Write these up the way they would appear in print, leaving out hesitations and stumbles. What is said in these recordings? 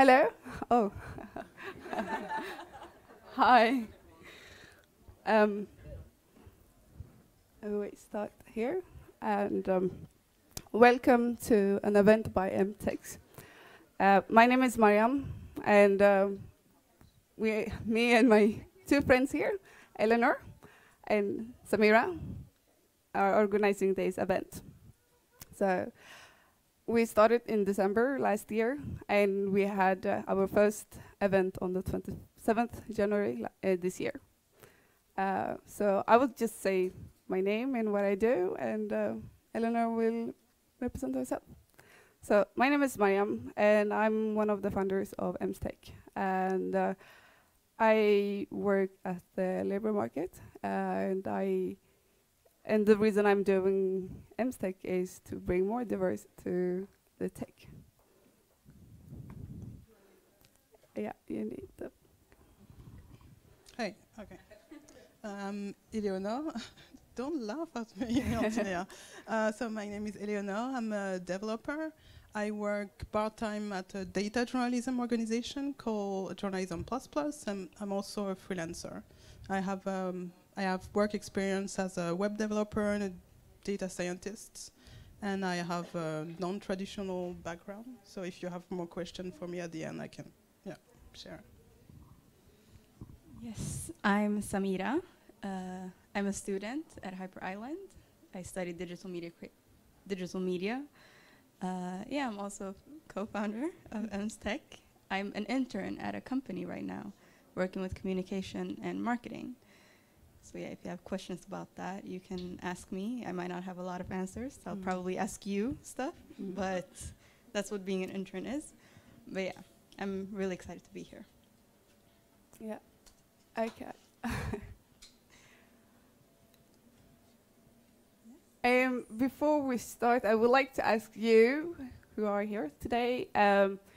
Hello. Oh. Hi. We start here, and welcome to an event by EMMSTech. My name is Mariam, and me and my two friends here, Eleanor and Samira, are organizing this event. So we started in December last year, and we had our first event on the 27th January this year. So I will just say my name and what I do, and Eleanor will represent herself. So my name is Mariam, and I'm one of the founders of EMMSTech. And I work at the labor market, and the reason I'm doing EMMSTech is to bring more diversity to the tech. Yeah, you need the. Hey, okay. Eleonore, don't laugh at me. So my name is Eleonore. I'm a developer. I work part-time at a data journalism organization called Journalism Plus Plus, and I'm also a freelancer. I have work experience as a web developer and a data scientist, and I have a non-traditional background. So if you have more questions for me at the end, I can share. Yes, I'm Samira. I'm a student at Hyper Island. I study digital media. I'm also co-founder of EMMSTech. I'm an intern at a company right now, working with communication and marketing. So yeah, if you have questions about that, you can ask me. I might not have a lot of answers. I'll probably ask you stuff, but that's what being an intern is. But yeah, I'm really excited to be here. Yeah. Okay. Before we start, I would like to ask you, who are here today,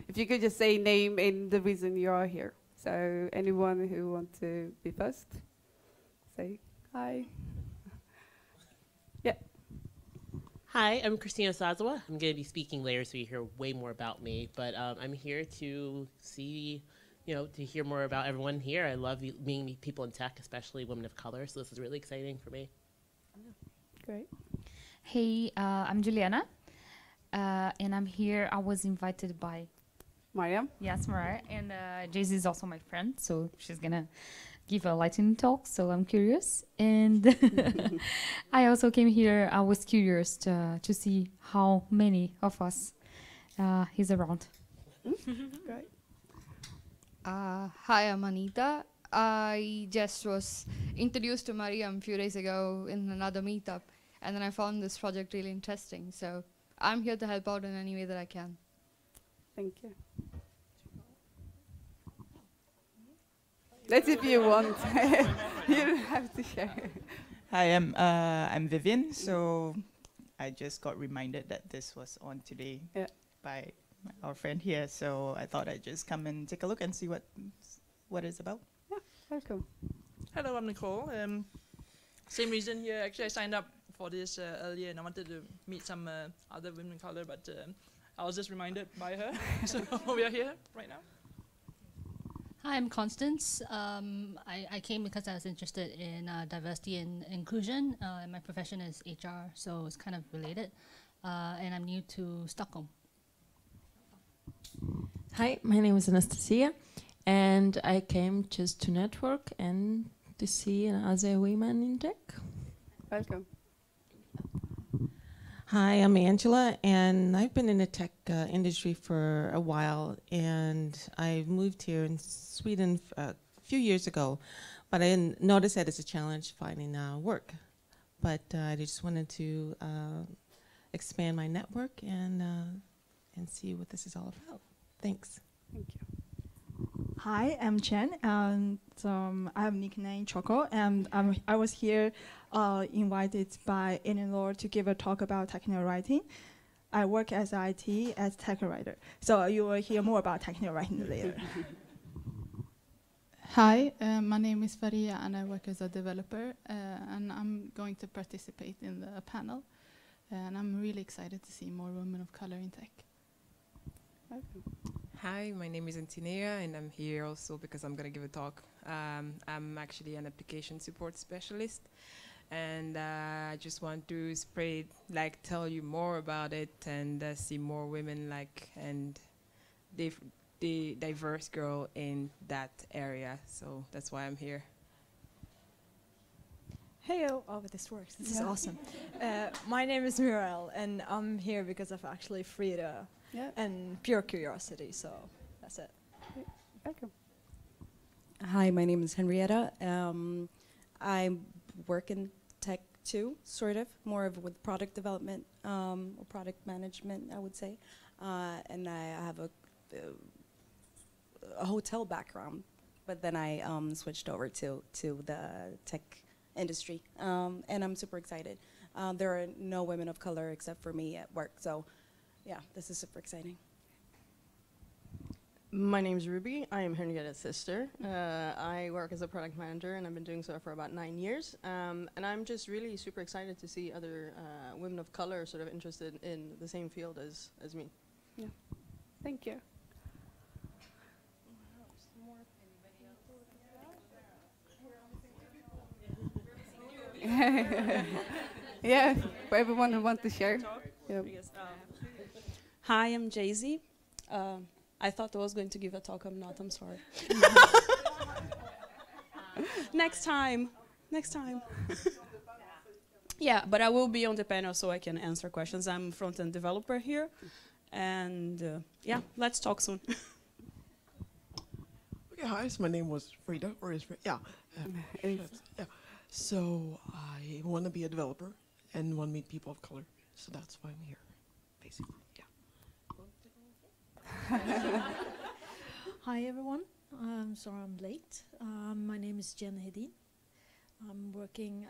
if you could just say name and the reason you are here. So anyone who wants to be first, say hi. Yeah. Hi, I'm Christina Sazawa. I'm going to be speaking later, so you hear way more about me. But I'm here to see, to hear more about everyone here. I love meeting people in tech, especially women of color. So this is really exciting for me. Great. Hey, I'm Juliana, and I'm here. I was invited by Mariam. Yes, Mariah, and Jay-Z is also my friend, so she's gonna give a lightning talk. So I'm curious, and I also came here. I was curious to see how many of us is around. Great. Hi, I'm Anita. I just was introduced to Mariam a few days ago in another meetup, and then I found this project really interesting. So I'm here to help out in any way that I can. Thank you. Let's if you want. You don't have to share. Hi, I'm Vivian. So I just got reminded that this was on today by our friend here. So I thought I'd just come and take a look and see what it's about. Yeah, welcome. Hello, I'm Nicole. Same reason here. Actually, I signed up for this earlier, and I wanted to meet some other women of color, but I was just reminded by her. So we are here right now. Hi, I'm Constance. I came because I was interested in diversity and inclusion, and my profession is HR, so it's kind of related. And I'm new to Stockholm. Hi, my name is Anastasia, and I came just to network and to see other women in tech. Welcome. Hi, I'm Angela, and I've been in the tech industry for a while, and I moved here in Sweden a few years ago, but I didn't notice that it's a challenge finding work. But I just wanted to expand my network and see what this is all about. Thanks. Thank you. Hi, I'm Chen, and I have nickname Choco, and I was here invited by Eleanor to give a talk about technical writing. I work as IT as tech writer, so you will hear more about technical writing later. Hi, my name is Faria, and I work as a developer, and I'm going to participate in the panel, and I'm really excited to see more women of color in tech. Okay. Hi, my name is Antinea, and I'm here also because I'm going to give a talk. I'm actually an application support specialist, and I just want to tell you more about it and see more women and the diverse girl in that area. So that's why I'm here. Hey, this works. This is awesome. My name is Muriel, and I'm here because of actually freedom and pure curiosity. So that's it. Welcome. Hi, my name is Henrietta. I work in tech too, sort of, more of with product development or product management, I would say. And I have a hotel background, but then I switched over to the tech industry, and I'm super excited. There are no women of color except for me at work, so yeah, this is super exciting. My name's Ruby. I am Henrietta's sister. I work as a product manager, and I've been doing so for about 9 years. And I'm just really super excited to see other women of color sort of interested in the same field as me. Yeah, thank you. Yeah, for everyone who wants to share. Yeah. Hi, I'm Jay-Z. I thought I was going to give a talk. I'm not. I'm sorry. Next time. Next time. Yeah, but I will be on the panel so I can answer questions. I'm front-end developer here. And yeah, let's talk soon. Okay, hi, so my name was Frida, or is Frida? Yeah. Yeah. So I want to be a developer and want to meet people of color. So that's why I'm here, basically. Yeah. Hi everyone. I'm sorry I'm late. My name is Jen Hedin.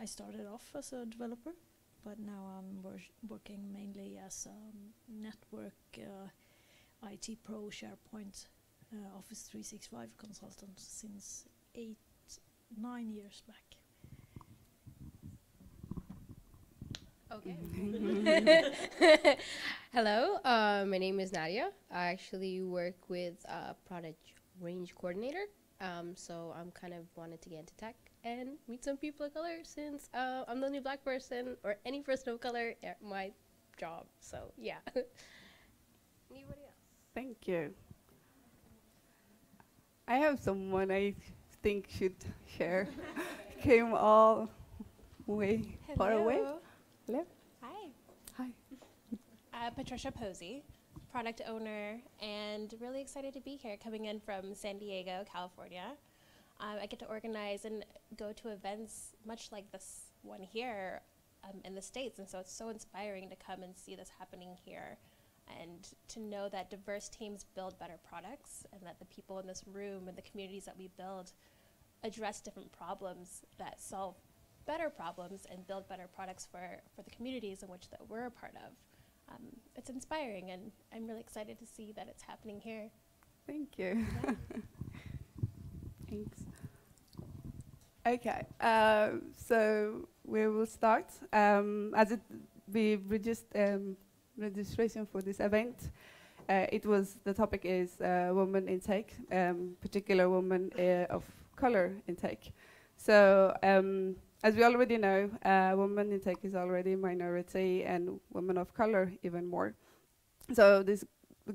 I started off as a developer, but now I'm working mainly as a network IT pro SharePoint Office 365 consultant since 9 years back. Okay. Hello, my name is Nadia. I actually work with product range coordinator. So I'm kind of wanted to get into tech and meet some people of color since I'm the only black person or any person of color at my job. So yeah. Anybody else? Thank you. I have someone I think should share. Came all way far away. Hello. Hi. Hi. Patricia Posey, product owner, and really excited to be here, coming in from San Diego, California. I get to organize and go to events much like this one here in the States, and so it's so inspiring to come and see this happening here, and to know that diverse teams build better products, and that the people in this room and the communities that we build address different problems that solve better problems and build better products for the communities in which that we're a part of. It's inspiring, and I'm really excited to see that it's happening here. Thank you. Yeah. Thanks. Okay, so we will start. We registered registration for this event. The topic is women in tech, particular women of color in tech. So as we already know, women in tech is already a minority, and women of color even more. So the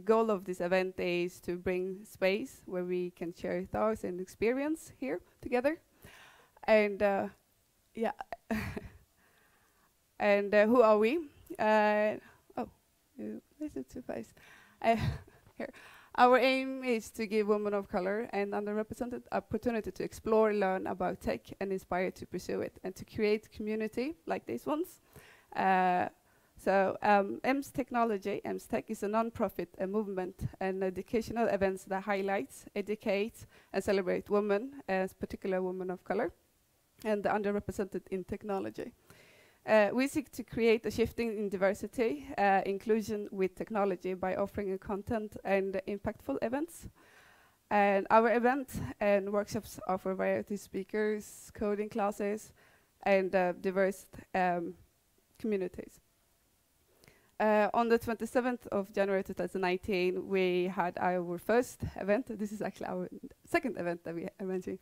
goal of this event is to bring space where we can share thoughts and experience here together. And yeah, and who are we? This is too fast. Here. Our aim is to give women of color and underrepresented opportunity to explore, learn about tech, and inspire to pursue it, and to create community like these ones. EMMSTechnology, EMMSTech, is a non-profit movement and educational events that highlights, educate, and celebrate women, as particular women of color, and the underrepresented in technology. We seek to create a shifting in diversity, inclusion with technology by offering a content and impactful events. And our event and workshops offer variety speakers, coding classes, and diverse communities. On the 27th of January 2019, we had our first event. This is actually our second event that we are arranging.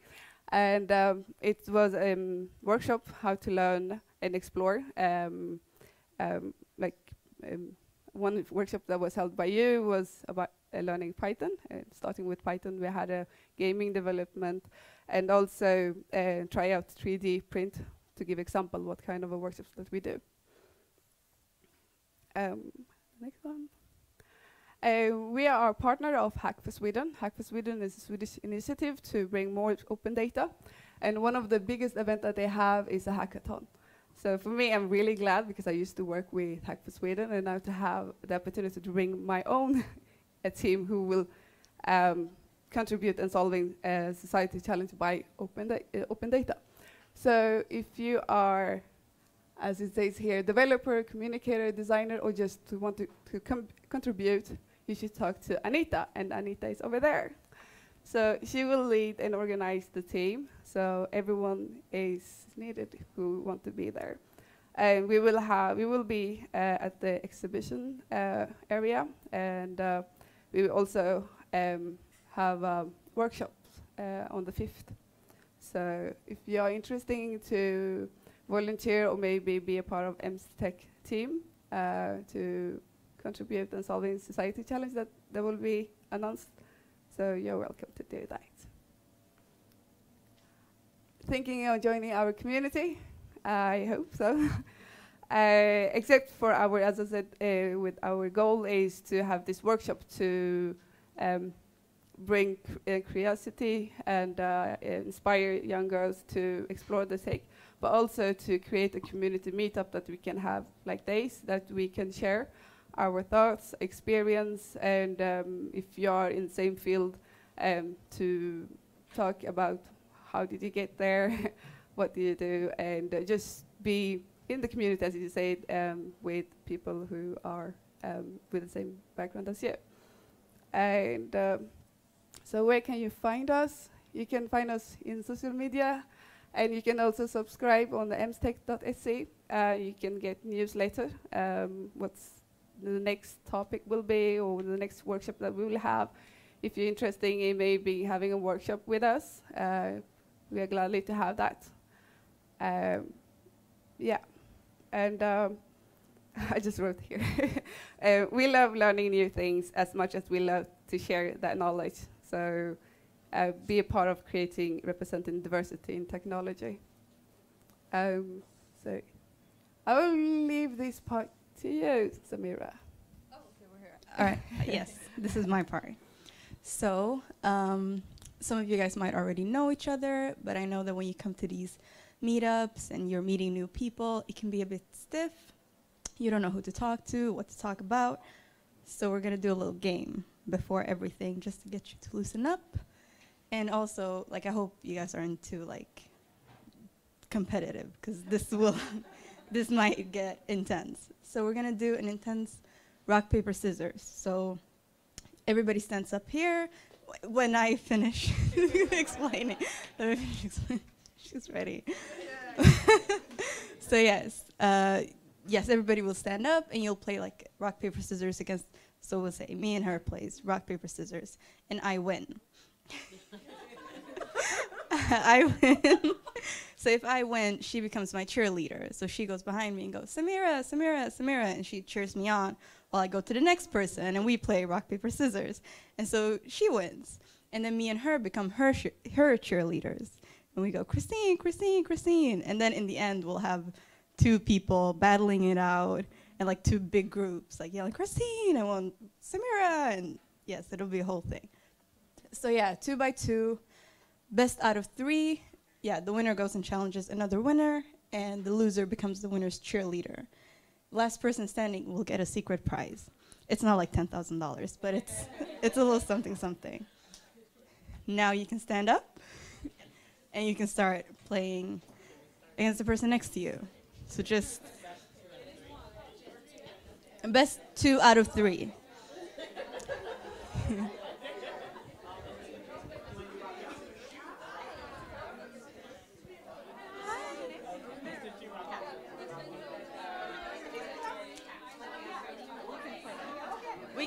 And it was a workshop how to learn and explore. One workshop that was held by you was about learning Python. Starting with Python, we had a gaming development and also try out 3D print to give example what kind of a workshops that we do. Next one. We are a partner of Hack for Sweden. Hack for Sweden is a Swedish initiative to bring more open data. And one of the biggest events that they have is a hackathon. So for me, I'm really glad because I used to work with Hack for Sweden, and now to have the opportunity to bring my own a team who will contribute in solving a society challenge by open data. So if you are, as it says here, developer, communicator, designer, or just to want to contribute, you should talk to Anita, and Anita is over there. So she will lead and organize the team, so everyone is needed who want to be there. And we will be at the exhibition area, and we will also have workshops on the 5th. So if you are interested to volunteer or maybe be a part of EMMSTech team to contribute in solving society challenge that will be announced. So you're welcome to do that. Thinking of joining our community? I hope so. Except for our, as I said, with our goal is to have this workshop to bring curiosity and inspire young girls to explore the tech, but also to create a community meetup that we can have like this, that we can share our thoughts, experience, and if you are in the same field, to talk about how did you get there, what do you do, and just be in the community, as you said, with people who are with the same background as you. And so where can you find us? You can find us in social media, and you can also subscribe on the EMMSTech.se. You can get newsletter, what's the next topic will be, or the next workshop that we will have. If you're interested in maybe having a workshop with us, we are gladly to have that. Yeah, and I just wrote here. We love learning new things as much as we love to share that knowledge. So be a part of creating, representing diversity in technology. So I will leave this part to you, Samira. Oh, okay, we're here. All right, yes, this is my part. So some of you guys might already know each other, but I know that when you come to these meetups and you're meeting new people, it can be a bit stiff. You don't know who to talk to, what to talk about. So we're gonna do a little game before everything, just to get you to loosen up. And also, like, I hope you guys are into like competitive, because this will this might get intense. So we're gonna do an intense rock, paper, scissors. So everybody stands up here. When I finish explaining, she's ready. So yes, yes, everybody will stand up and you'll play like rock, paper, scissors against, so we'll say me and her plays rock, paper, scissors, and I win. I win. So if I win, she becomes my cheerleader. So she goes behind me and goes, Samira, Samira, Samira, and she cheers me on while I go to the next person and we play rock, paper, scissors. And so she wins. And then me and her become her cheerleaders. And we go, Christine, Christine, Christine. And then in the end, we'll have two people battling it out and like two big groups, like yelling, Christine, and one, Samira. And yes, it'll be a whole thing. So yeah, 2 by 2, best out of 3. Yeah, the winner goes and challenges another winner, and the loser becomes the winner's cheerleader. Last person standing will get a secret prize. It's not like $10,000, but it's a little something something. Now you can stand up, and you can start playing against the person next to you. So just best 2 out of 3.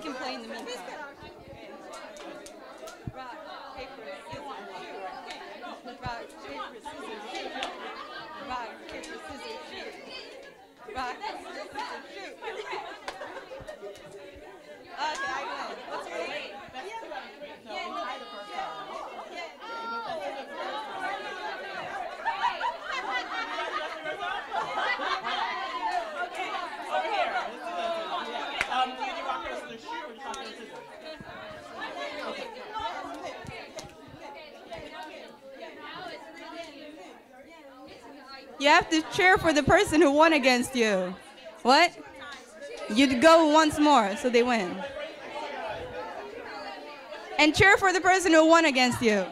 can play in the meantime. Rock, paper, scissors, shoot. Rock, paper, scissors, shoot. Rock, paper, scissors, shoot. Rock, paper, scissors, shoot. Okay, I win. What's your name? Over here. Do you do rock, paper, scissors, shoot, or just rock, paper, scissors? Okay. You have to cheer for the person who won against you. What? You'd go once more, so they win. And cheer for the person who won against you.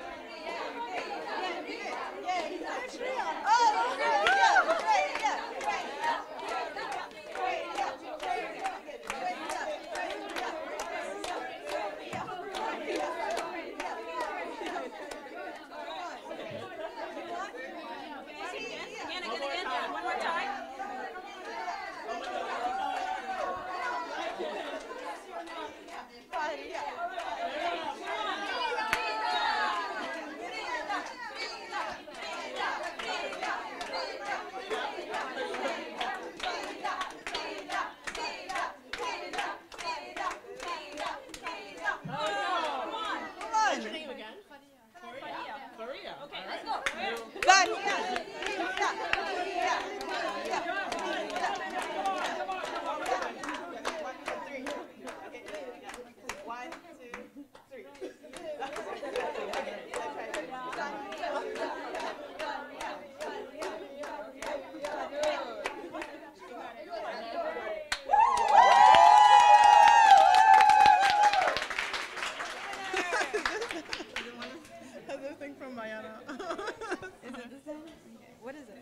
What is it?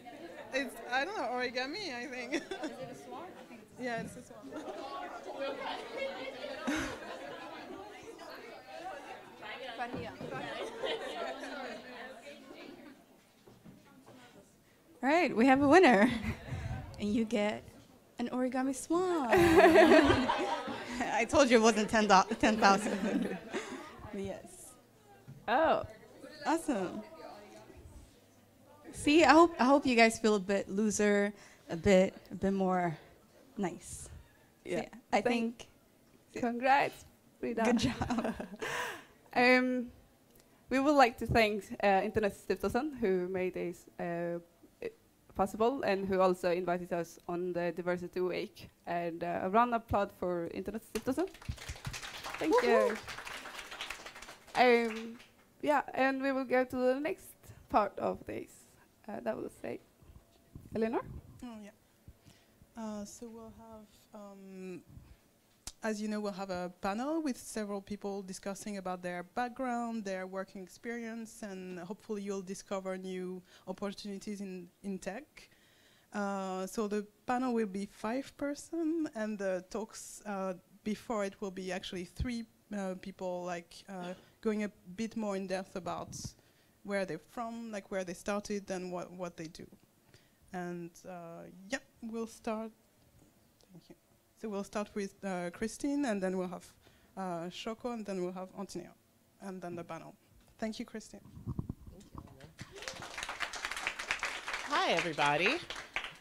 It's, I don't know, origami, I think. Is it a swan? Yeah, it's a swan. All right, we have a winner. And you get an origami swan. I told you it wasn't 10,000. Yes. Oh, awesome. See, I hope you guys feel a bit looser, a bit more nice. Yeah. So, I think. Congrats, Frida. Good job. We would like to thank Internetstiftelsen, who made this possible and who also invited us on the Diversity Week. And a round of applause for Internetstiftelsen. Thank you. Yeah, and we will go to the next part of this. That will say, Eleanor? Oh, yeah. So we'll have, as you know, we'll have a panel with several people discussing about their background, their working experience, and hopefully you'll discover new opportunities in tech. So the panel will be 5-person, and the talks before it will be actually 3 people, like going a bit more in depth about where they're from, like where they started and what they do. And yeah, we'll start. Thank you. So we'll start with Christine, and then we'll have Shoko, and then we'll have Antonio, and then the panel. Thank you, Christine. Hi, everybody. I'm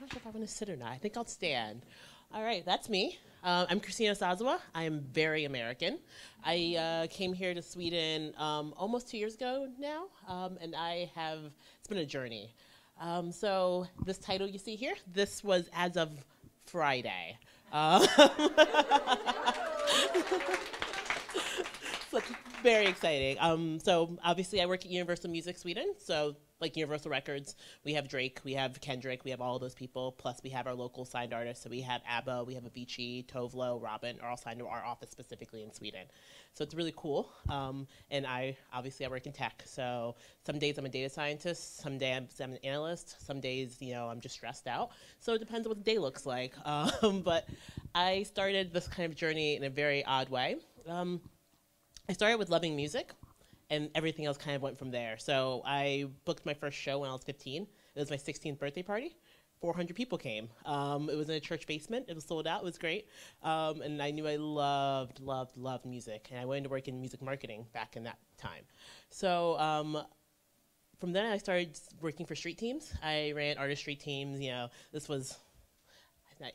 not sure if I want to sit or not. I think I'll stand. All right, that's me. I'm Christina Sazawa. I am very American. I came here to Sweden almost 2 years ago now, and it's been a journey. So this title you see here, this was as of Friday. So it's very exciting. So obviously I work at Universal Music Sweden, so like Universal Records, we have Drake, we have Kendrick, we have all of those people, plus we have our local signed artists, so we have ABBA, we have Avicii, Tovlo, Robin, are all signed to our office specifically in Sweden. So it's really cool, and I work in tech, so some days I'm a data scientist, some days I'm an analyst, some days, I'm just stressed out, so it depends on what the day looks like, but I started this kind of journey in a very odd way. I started with loving music, and everything else kind of went from there. So I booked my first show when I was 15. It was my 16th birthday party. 400 people came. It was in a church basement. It was sold out. It was great. And I knew I loved music. And I wanted to work in music marketing back in that time. So from then I started working for street teams. I ran artistry teams. You know, this was,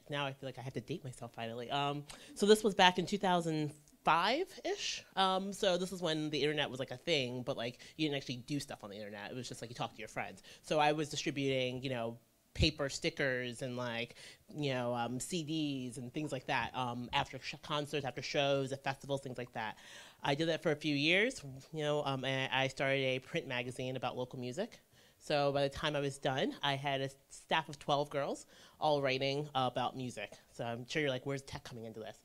now I feel like I have to date myself finally. So this was back in 2005-ish. So this is when the internet was like a thing, but like you didn't actually do stuff on the internet. It was just like you talk to your friends. So I was distributing, you know, paper stickers and like, you know, CDs and things like that after concerts, after shows, at festivals, things like that. I did that for a few years, you know, and I started a print magazine about local music. So by the time I was done, I had a staff of 12 girls all writing about music. So I'm sure you're like, where's tech coming into this?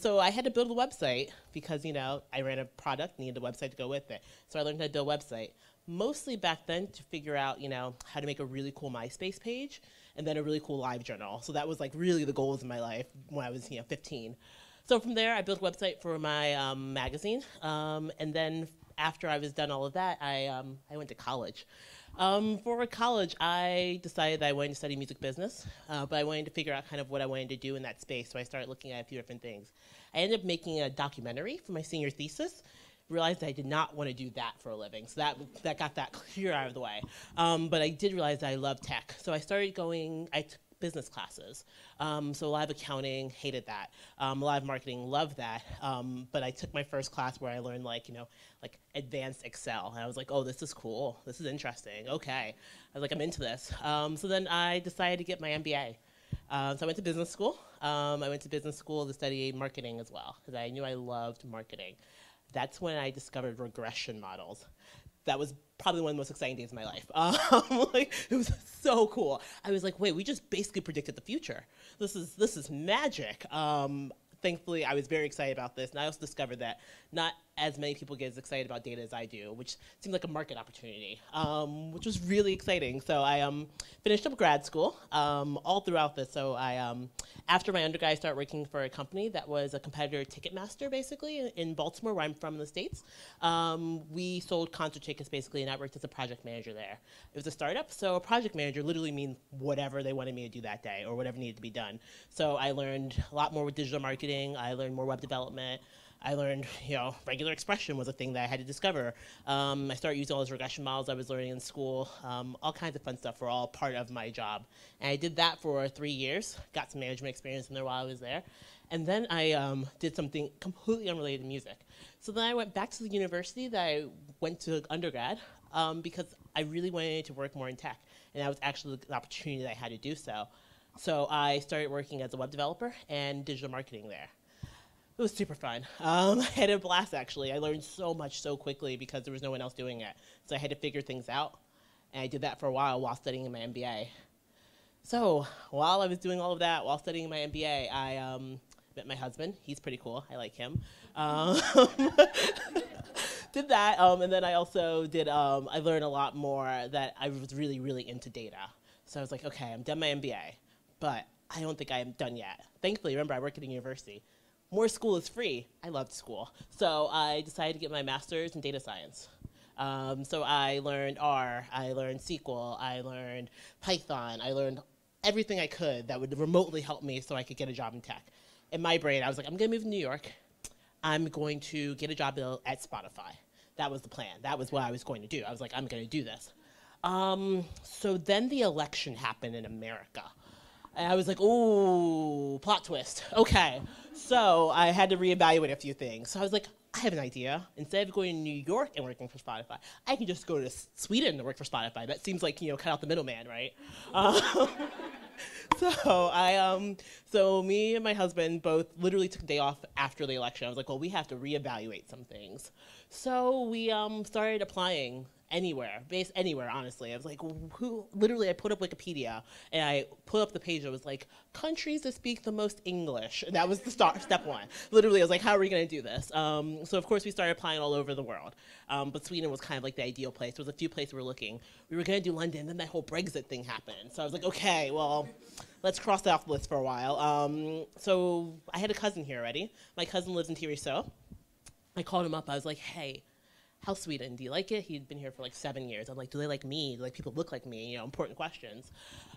So I had to build a website because, you know, I ran a product, needed a website to go with it. So I learned how to build a website. Mostly back then to figure out, you know, how to make a really cool MySpace page and then a really cool live journal. So that was like really the goals of my life when I was, you know, 15. So from there, I built a website for my magazine. And then after I was done all of that, I went to college. For college, I decided that I wanted to study music business, but I wanted to figure out kind of what I wanted to do in that space. So I started looking at a few different things. I ended up making a documentary for my senior thesis. Realized I did not want to do that for a living, so that got that clear out of the way. But I did realize that I love tech, so I started going. I took business classes, so a lot of accounting, hated that. A lot of marketing, loved that. But I took my first class where I learned like, you know, like advanced Excel, and I was like, oh, this is cool. This is interesting. Okay, I was like, I'm into this. So then I decided to get my MBA. So I went to business school. I went to business school to study marketing as well because I knew I loved marketing. That's when I discovered regression models. That was probably one of the most exciting days of my life. Like, it was so cool. I was like, wait, we just basically predicted the future. This is magic. Thankfully, I was very excited about this, and I also discovered that not as many people get as excited about data as I do, which seemed like a market opportunity, which was really exciting. So I finished up grad school all throughout this. So after my undergrad, I started working for a company that was a competitor to Ticketmaster, basically, in Baltimore, where I'm from in the States. We sold concert tickets, basically, and I worked as a project manager there. It was a startup, so a project manager literally means whatever they wanted me to do that day or whatever needed to be done. So I learned a lot more with digital marketing. I learned more web development. I learned, you know, regular expression was a thing that I had to discover. I started using all those regression models I was learning in school. All kinds of fun stuff were all part of my job. And I did that for 3 years, got some management experience in there while I was there. And then I did something completely unrelated to music. So then I went back to the university that I went to undergrad because I really wanted to work more in tech. And that was actually the opportunity that I had to do so. So I started working as a web developer and digital marketing there. It was super fun. I had a blast, actually. I learned so much so quickly because there was no one else doing it. So I had to figure things out. And I did that for a while studying my MBA. So while I was doing all of that, while studying my MBA, I met my husband. He's pretty cool. I like him. Did that. And then I also did, I learned a lot more that I was really, really into data. So I was like, okay, I'm done my MBA, but I don't think I am done yet. Thankfully, remember, I work at a university. More school is free. I loved school. So I decided to get my master's in data science. So I learned R, I learned SQL, I learned Python, I learned everything I could that would remotely help me so I could get a job in tech. In my brain, I was like, I'm going to move to New York. I'm going to get a job at Spotify. That was the plan. That was what I was going to do. I was like, I'm going to do this. So then the election happened in America. And I was like, ooh, plot twist. Okay. So I had to reevaluate a few things. So I was like, I have an idea. Instead of going to New York and working for Spotify, I can just go to Sweden and work for Spotify. That seems like, you know, cut out the middleman, right? So me and my husband both literally took a day off after the election. I was like, well, we have to reevaluate some things. So we started applying anywhere, honestly. I was like, literally I put up Wikipedia and I put up the page that was like, countries that speak the most English. And that was the step one. Literally, I was like, how are we going to do this? So of course we started applying all over the world. But Sweden was kind of like the ideal place. There was a few places we were looking. We were going to do London, then that whole Brexit thing happened. So I was like, okay, well, let's cross that off the list for a while. So I had a cousin here already. My cousin lives in Tyresö. I called him up. I was like, hey, how's Sweden? Do you like it? He'd been here for like 7 years. I'm like, do they like me? Do like people look like me? You know, important questions.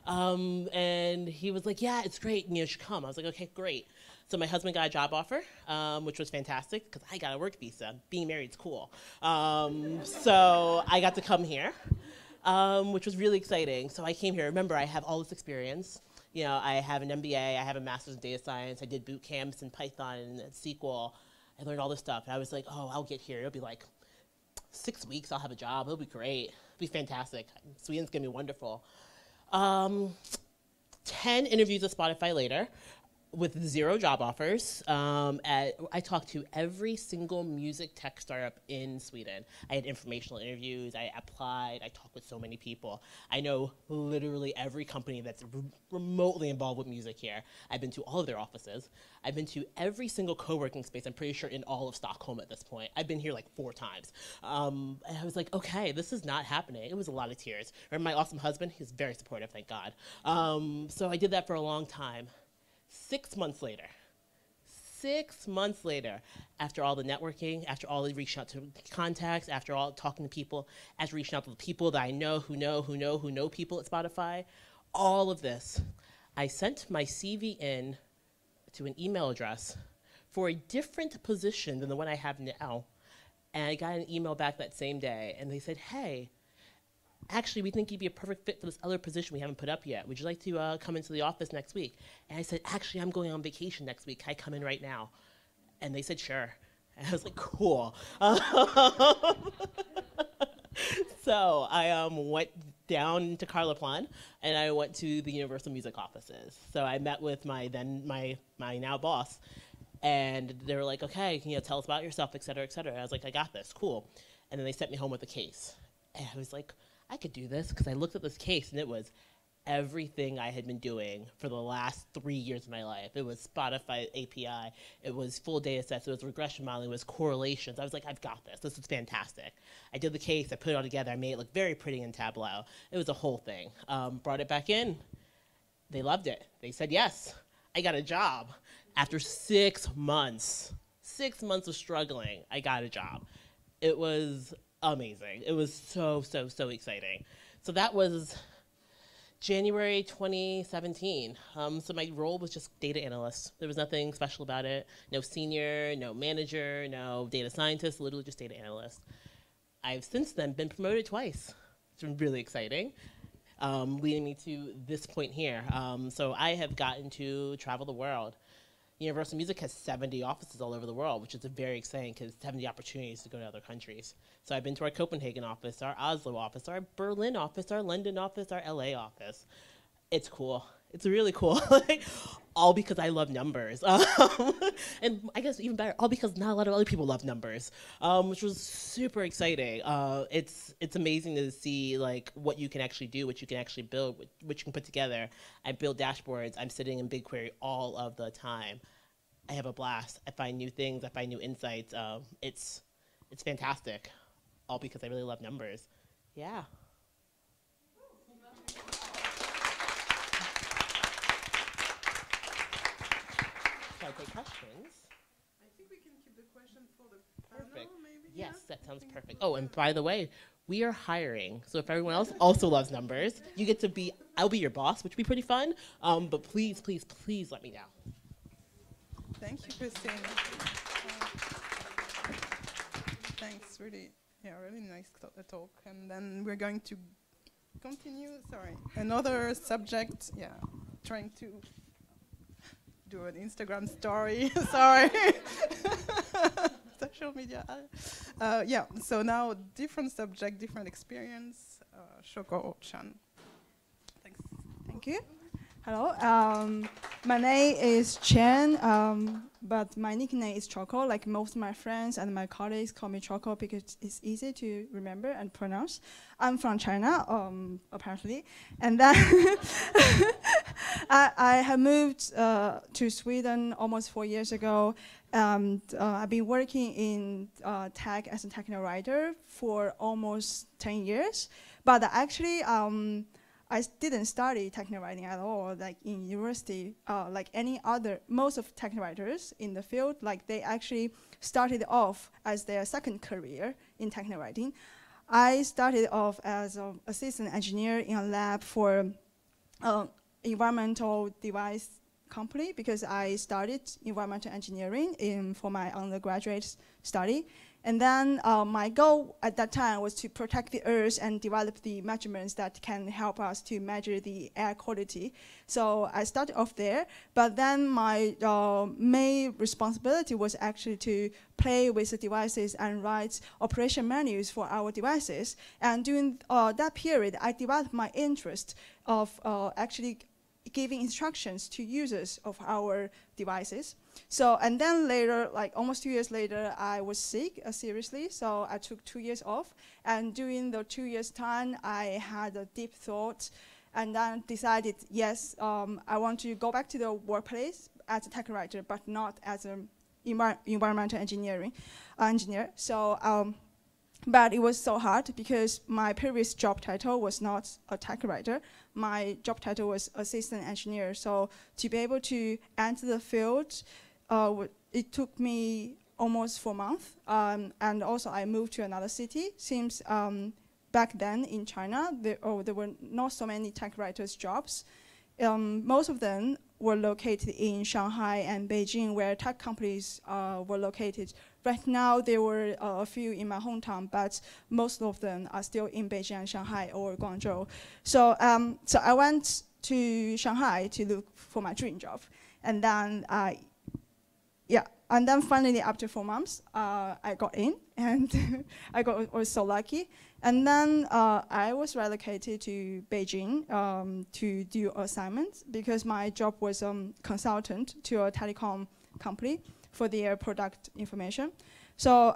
And he was like, yeah, it's great. You should come. I was like, okay, great. So my husband got a job offer, which was fantastic because I got a work visa. Being married's cool. So I got to come here, which was really exciting. So I came here. Remember, I have all this experience. You know, I have an MBA. I have a master's in data science. I did boot camps in Python and SQL. I learned all this stuff. And I was like, oh, I'll get here. It'll be like 6 weeks. I'll have a job. It'll be great. It'll be fantastic. Sweden's going to be wonderful. 10 interviews at Spotify later, with 0 job offers. I talked to every single music tech startup in Sweden. I had informational interviews. I applied. I talked with so many people. I know literally every company that's remotely involved with music here. I've been to all of their offices. I've been to every single co-working space, I'm pretty sure in all of Stockholm at this point. I've been here like 4 times. And I was like, okay, this is not happening. It was a lot of tears. Remember my awesome husband? He was very supportive, thank God. So I did that for a long time. 6 months later, 6 months later, after all the networking, after all the reaching out to contacts, after all talking to people, after reaching out to the people that I know who know people at Spotify, all of this, I sent my CV in to an email address for a different position than the one I have now, and I got an email back that same day, and they said, hey, actually, we think you'd be a perfect fit for this other position we haven't put up yet. Would you like to come into the office next week? And I said, actually, I'm going on vacation next week. Can I come in right now? And they said, sure. And I was like, cool. So I went down to Karlaplan, and I went to the Universal Music offices. So I met with my now boss, and they were like, okay, tell us about yourself, et cetera, et cetera. And I was like, I got this, cool. And then they sent me home with a case. And I was like, I could do this, because I looked at this case and it was everything I had been doing for the last 3 years of my life. It was Spotify API, it was full data sets, it was regression modeling, it was correlations. I was like, I've got this. This is fantastic. I did the case, I put it all together, I made it look very pretty in Tableau. It was a whole thing. Brought it back in. They loved it. They said yes. I got a job. After 6 months, 6 months of struggling, I got a job. It was amazing. It was so exciting. So that was January 2017. So my role was just data analyst. There was nothing special about it. No senior, no manager, no data scientist, literally just data analyst. I've since then been promoted twice. It's been really exciting, leading me to this point here. So I have gotten to travel the world. Universal Music has 70 offices all over the world, which is very exciting because 70 opportunities to go to other countries. So I've been to our Copenhagen office, our Oslo office, our Berlin office, our London office, our LA office. It's cool. It's really cool. All because I love numbers. And I guess even better, all because not a lot of other people love numbers, which was super exciting. It's amazing to see what you can actually do, what you can actually build, what you can put together. I build dashboards. I'm sitting in BigQuery all of the time. I have a blast. I find new things. I find new insights. It's fantastic, all because I really love numbers. Yeah. Shall I take questions? I think we can keep the question for the panel, maybe? Yes, that sounds perfect. Oh, and by the way, we are hiring. So if everyone else also loves numbers, you get to be, I'll be your boss, which would be pretty fun. But please, please, please let me know. Thank you, Christine. Thanks, really. Yeah, really nice talk. And then we're going to continue, another subject. Yeah, trying to do an Instagram story. Sorry. Social media. Yeah, so now different subject, different experience. Shoko-chan. Thanks. Thank you. Hello. My name is Chen, but my nickname is Choco. Like most of my friends and my colleagues call me Choco because it's easy to remember and pronounce. I'm from China, apparently. And then I have moved to Sweden almost 4 years ago. I've been working in tech as a technical writer for almost 10 years. But actually, I didn't study technical writing at all, like in university, like most of technical writers in the field, like they actually started off as their second career in technical writing. I started off as an assistant engineer in a lab for environmental device company because I started environmental engineering for my undergraduate study. And then my goal at that time was to protect the earth and develop the measurements that can help us to measure the air quality. So I started off there, but then my main responsibility was actually to play with the devices and write operation manuals for our devices. And during that period, I developed my interest of actually giving instructions to users of our devices. So, and then later, like almost 2 years later, I was sick seriously, so I took 2 years off. And during the 2 years time, I had a deep thought, and then decided, yes, I want to go back to the workplace as a tech writer, but not as an environmental engineer. So, but it was so hard because my previous job title was not a tech writer. My job title was assistant engineer. So to be able to enter the field, it took me almost 4 months. And also I moved to another city since back then in China, there were not so many tech writers jobs. Most of them were located in Shanghai and Beijing, where tech companies were located. Right now, there were a few in my hometown, but most of them are still in Beijing and Shanghai or Guangzhou. So, so I went to Shanghai to look for my dream job. And then, and then finally, after 4 months, I got in, and was so lucky. And then I was relocated to Beijing to do assignments because my job was consultant to a telecom company for their product information. So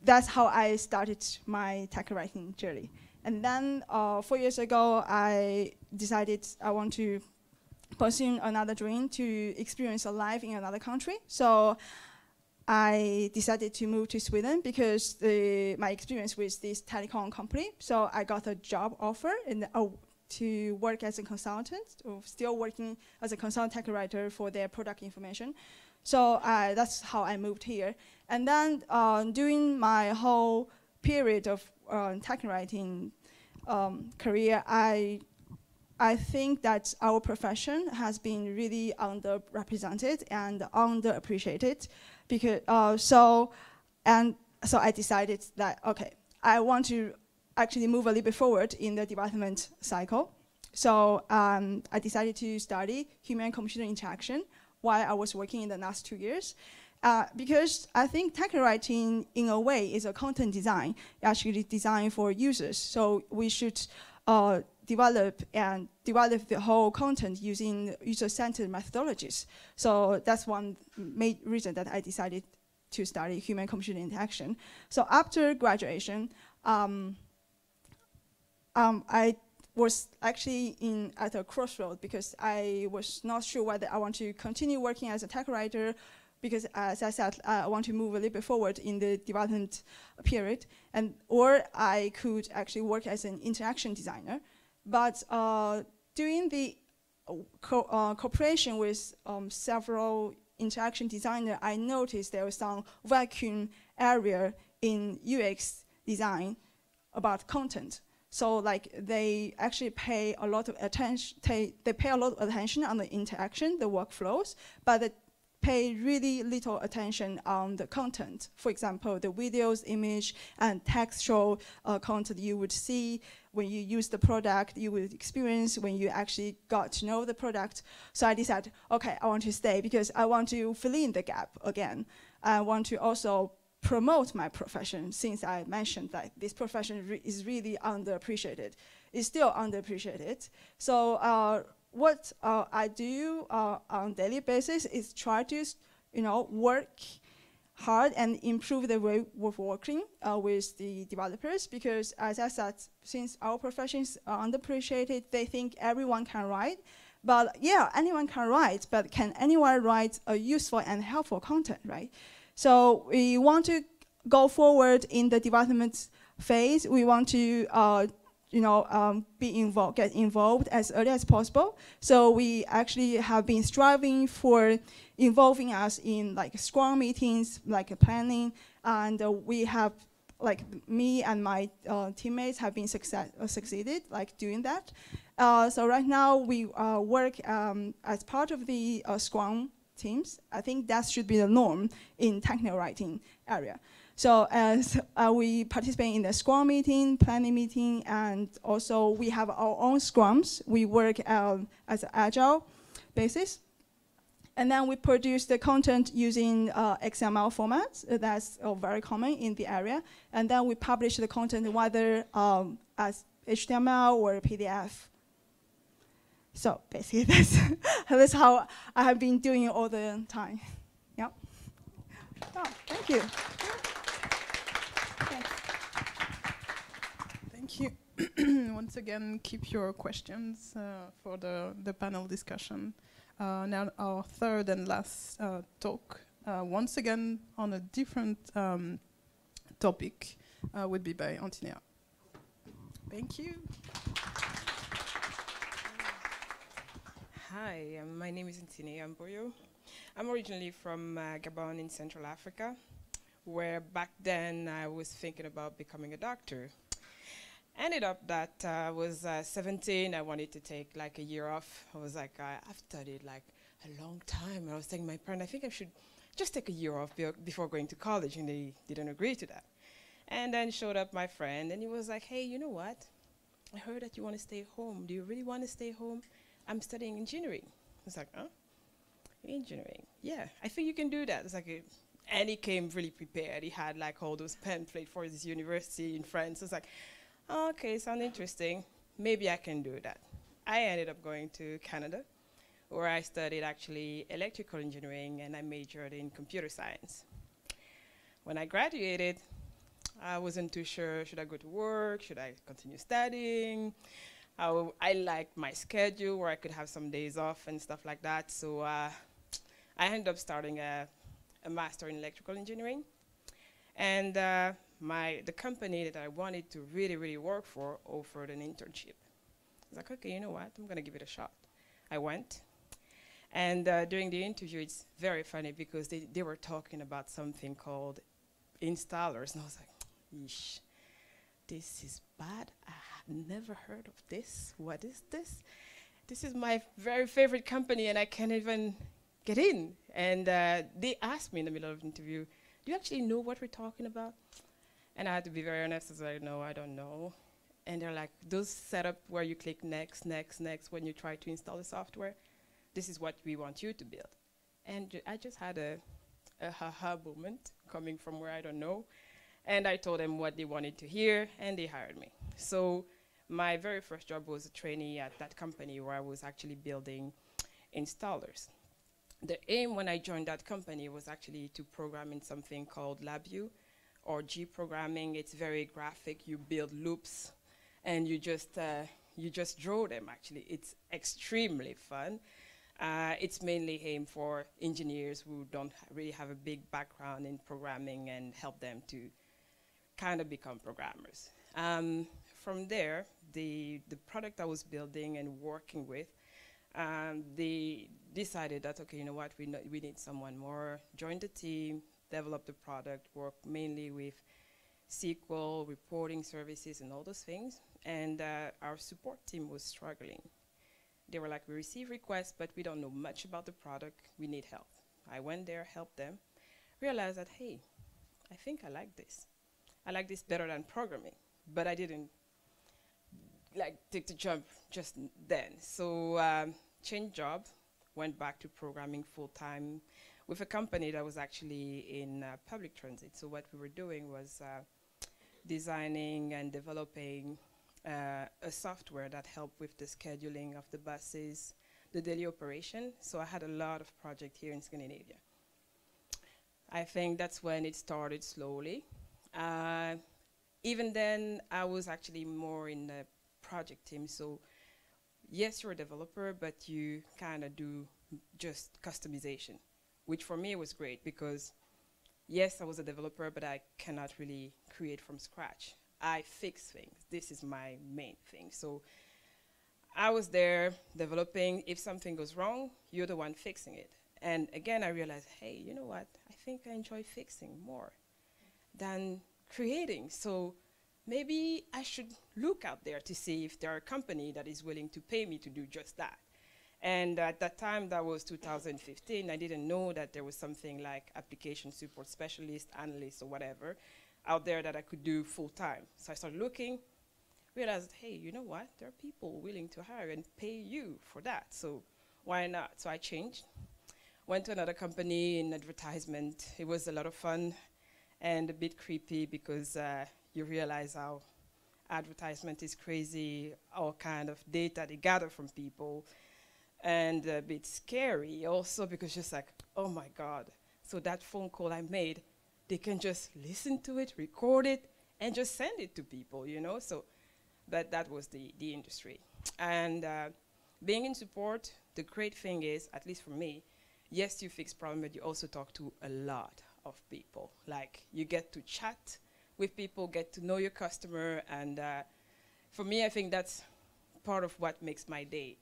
that's how I started my tech writing journey. And then 4 years ago, I decided I want to pursue another dream to experience a life in another country. So I decided to move to Sweden because my experience with this telecom company. So I got a job offer to work as a consultant, or still working as a consultant tech writer for their product information. So that's how I moved here. And then during my whole period of tech writing career, I think that our profession has been really underrepresented and underappreciated. Because so I decided that okay, I want to actually move a little bit forward in the development cycle. So I decided to study human-computer interaction while I was working in the last 2 years. Because I think tech writing, in a way, is a content design, actually designed for users. So we should develop the whole content using user-centered methodologies. So that's one main reason that I decided to study human-computer interaction. So after graduation, I was actually at a crossroad because I was not sure whether I want to continue working as a tech writer, because as I said, I want to move a little bit forward in the development period, or I could actually work as an interaction designer. But during the cooperation with several interaction designers, I noticed there was some vacuum area in UX design about content. So like they actually pay a lot of attention. They pay a lot of attention on the interaction, the workflows, but they pay really little attention on the content. For example, the videos, image, and textual content you would see when you use the product, you would experience when you actually got to know the product. So I decided, okay, I want to stay because I want to fill in the gap again. I want to also promote my profession, since I mentioned that this profession is really underappreciated. It's still underappreciated. So what I do on a daily basis is try to, work hard and improve the way of working with the developers, because as I said, since our profession is underappreciated, they think everyone can write. But yeah, anyone can write, but can anyone write a useful and helpful content, right? So we want to go forward in the development phase. We want to get involved as early as possible. So we actually have been striving for involving us in like Scrum meetings, like planning, and we have like me and my teammates have been succeeded like doing that. So right now we work as part of the Scrum teams. I think that should be the norm in technical writing area. So as we participate in the Scrum meeting, planning meeting, and also we have our own Scrums. We work as an agile basis. And then we produce the content using XML formats. That's very common in the area. And then we publish the content whether as HTML or PDF. So basically, that's how I have been doing it all the time. Yeah. Oh, thank you. Thank you. Once again, keep your questions for the panel discussion. Now our third and last talk, once again on a different topic, would be by Antonia. Thank you. Hi, my name is Antonia Mboyo. I'm originally from Gabon in Central Africa, where back then I was thinking about becoming a doctor. Ended up that I was 17. I wanted to take like a year off. I was like, I've studied like a long time. I was telling my parents, I think I should just take a year off before going to college, and they didn't agree to that. And then showed up my friend, and he was like, hey, you know what? I heard that you want to stay home. Do you really want to stay home? I'm studying engineering. I was like, huh? Engineering? Yeah, I think you can do that. It's like and he came really prepared. He had like all those pamphlets for his university in France. I was like, okay, sounds interesting. Maybe I can do that. I ended up going to Canada, where I studied actually electrical engineering, and I majored in computer science. When I graduated, I wasn't too sure, should I go to work? Should I continue studying? I liked my schedule where I could have some days off and stuff like that. So I ended up starting a master in electrical engineering. And the company that I wanted to really, really work for offered an internship. I was like, okay, you know what? I'm going to give it a shot. I went. And during the interview, it's very funny because they were talking about something called installers. And I was like, yeesh, this is bad. I had never heard of this. What is this? This is my very favorite company, and I can't even get in. And they asked me in the middle of the interview, do you actually know what we're talking about? And I had to be very honest. I was like, no, I don't know. And they're like, those setup where you click next, next, next when you try to install the software, this is what we want you to build. And I just had a ha-ha moment coming from where I don't know. And I told them what they wanted to hear, and they hired me. So my very first job was a trainee at that company where I was actually building installers. The aim when I joined that company was actually to program in something called LabVIEW, or G programming. It's very graphic. You build loops, and you just draw them, actually. It's extremely fun. It's mainly aimed for engineers who don't really have a big background in programming, and help them to kind of become programmers. From there, the product I was building and working with, they decided that, okay, you know what, we need someone more, join the team, develop the product, work mainly with SQL, reporting services, and all those things. And our support team was struggling. They were like, we receive requests, but we don't know much about the product. We need help. I went there, helped them, realized that, hey, I think I like this. I like this better than programming, but I didn't like take the jump just then. So changed job, went back to programming full-time with a company that was actually in public transit. So what we were doing was designing and developing a software that helped with the scheduling of the buses, the daily operation. So I had a lot of projects here in Scandinavia. I think that's when it started slowly. Even then, I was actually more in the project team. So yes, you're a developer, but you kind of do just customization, which for me was great because yes, I was a developer, but I cannot really create from scratch. I fix things. This is my main thing. So I was there developing. If something goes wrong, you're the one fixing it. And again, I realized, hey, you know what? I think I enjoy fixing more than creating. So maybe I should look out there to see if there are a company that is willing to pay me to do just that. And at that time, that was 2015, I didn't know that there was something like application support specialist, analyst, or whatever out there that I could do full time. So I started looking, realized, hey, you know what? There are people willing to hire and pay you for that. So why not? So I changed, went to another company in advertisement. It was a lot of fun and a bit creepy because you realize how advertisement is crazy, all kind of data they gather from people, and a bit scary also because just like, oh my God. So that phone call I made, they can just listen to it, record it, and just send it to people, you know? So that was the industry. And being in support, the great thing is, at least for me, yes, you fix problems, but you also talk to a lot of people. Like, you get to chat with people, get to know your customer, and for me, I think that's part of what makes my day.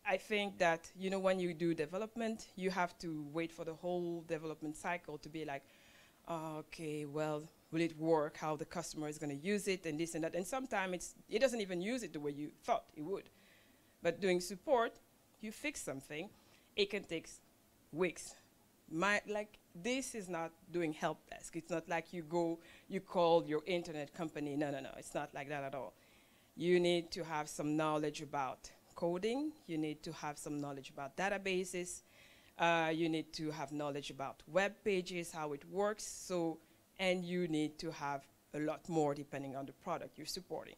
I think that, you know, when you do development, you have to wait for the whole development cycle to be like, oh, okay, well, will it work, how the customer is going to use it, and this and that. And sometimes it doesn't even use it the way you thought it would. But doing support, you fix something, it can take weeks. Like, this is not doing help desk. It's not like you call your internet company. No, it's not like that at all. You need to have some knowledge about coding. You need to have some knowledge about databases. You need to have knowledge about web pages, how it works. So, and you need to have a lot more depending on the product you're supporting.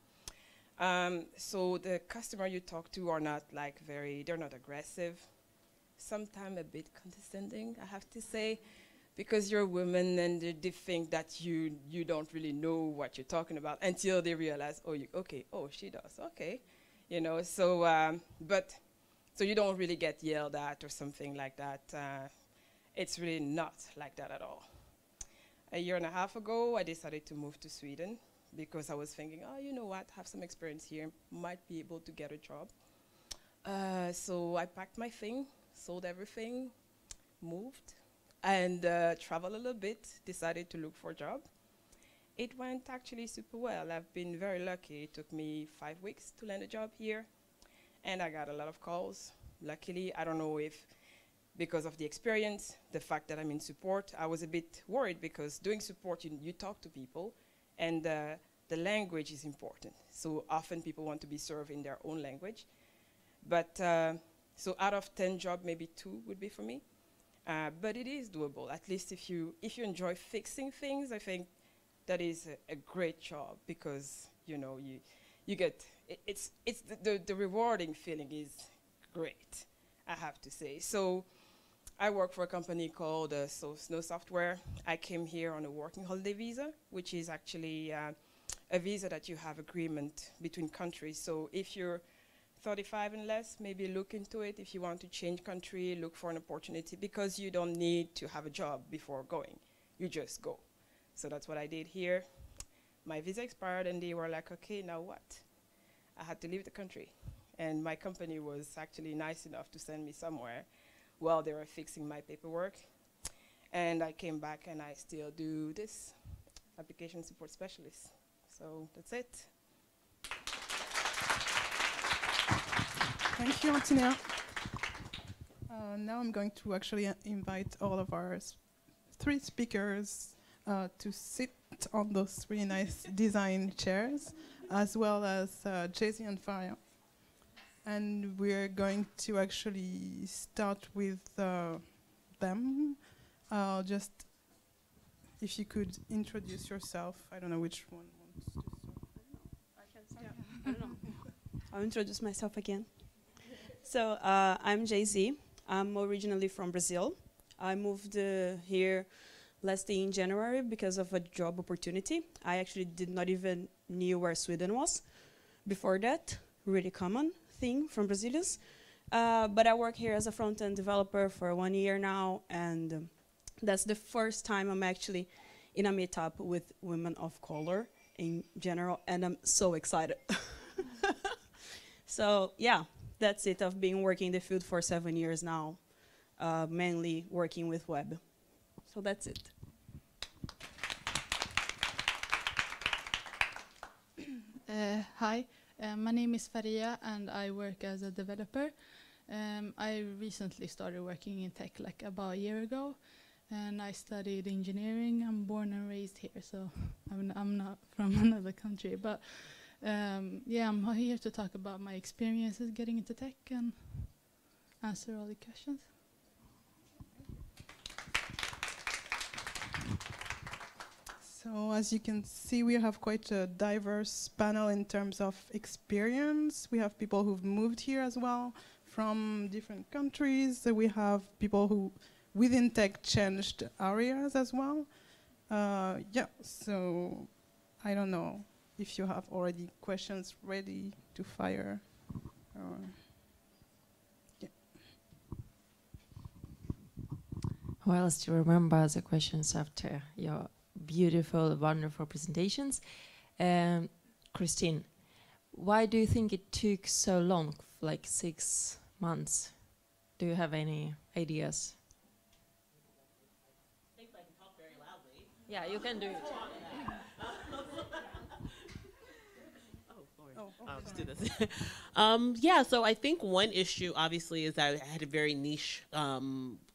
So the customer you talk to are not like they're not aggressive. Sometimes a bit condescending, I have to say, because you're a woman and they think that you don't really know what you're talking about until they realize, oh, she does, okay. You know, so, so you don't really get yelled at or something like that. It's really not like that at all. A year and a half ago, I decided to move to Sweden because I was thinking, oh, you know what, have some experience here, might be able to get a job. So I packed my thing, sold everything, moved, and traveled a little bit, decided to look for a job. It went actually super well. I've been very lucky. It took me 5 weeks to land a job here, and I got a lot of calls. Luckily, I don't know if because of the experience, the fact that I'm in support, I was a bit worried because doing support, you talk to people, and the language is important. So often people want to be served in their own language. But so out of 10 jobs, maybe 2 would be for me. But it is doable. At least if you enjoy fixing things, I think that is a great job because you know you get the rewarding feeling is great, I have to say. So I work for a company called Snow Software. I came here on a working holiday visa, which is actually a visa that you have agreement between countries. So if you're 35 and less, maybe look into it. If you want to change country, look for an opportunity because you don't need to have a job before going. You just go. So that's what I did here. My visa expired and they were like, okay, now what? I had to leave the country. And my company was actually nice enough to send me somewhere while they were fixing my paperwork. And I came back and I still do this, application support specialist. So that's it. Thank you, Antonia. Now I'm going to actually invite all of our 3 speakers to sit on those really nice design chairs, as well as Jay-Z and Faria. And we're going to actually start with them. Just if you could introduce yourself. I don't know which one wants to start. I can start. Yeah. I don't know. I'll introduce myself again. So I'm Jay-Z. I'm originally from Brazil. I moved here last year in January because of a job opportunity. I actually did not even knew where Sweden was before that. Really common thing from Brazilians. But I work here as a front-end developer for 1 year now, and that's the first time I'm actually in a meetup with women of color in general, and I'm so excited. So yeah, that's it. I've been working in the field for 7 years now, mainly working with web. So that's it. Hi, my name is Faria and I work as a developer. I recently started working in tech like about a year ago, and I studied engineering. I'm born and raised here, so I'm not from another country. But yeah, I'm here to talk about my experiences getting into tech and answer all the questions. So as you can see, we have quite a diverse panel in terms of experience. We have people who've moved here as well from different countries. So we have people who within tech changed areas as well. Yeah, so I don't know if you have already questions ready to fire. Yeah. Who else do you remember the questions after your beautiful, wonderful presentations? Christine, why do you think it took so long, like 6 months? Do you have any ideas? I think I can talk very loudly. Yeah, you can do it. I'll just do this. Yeah, so I think one issue, obviously, is that I had a very niche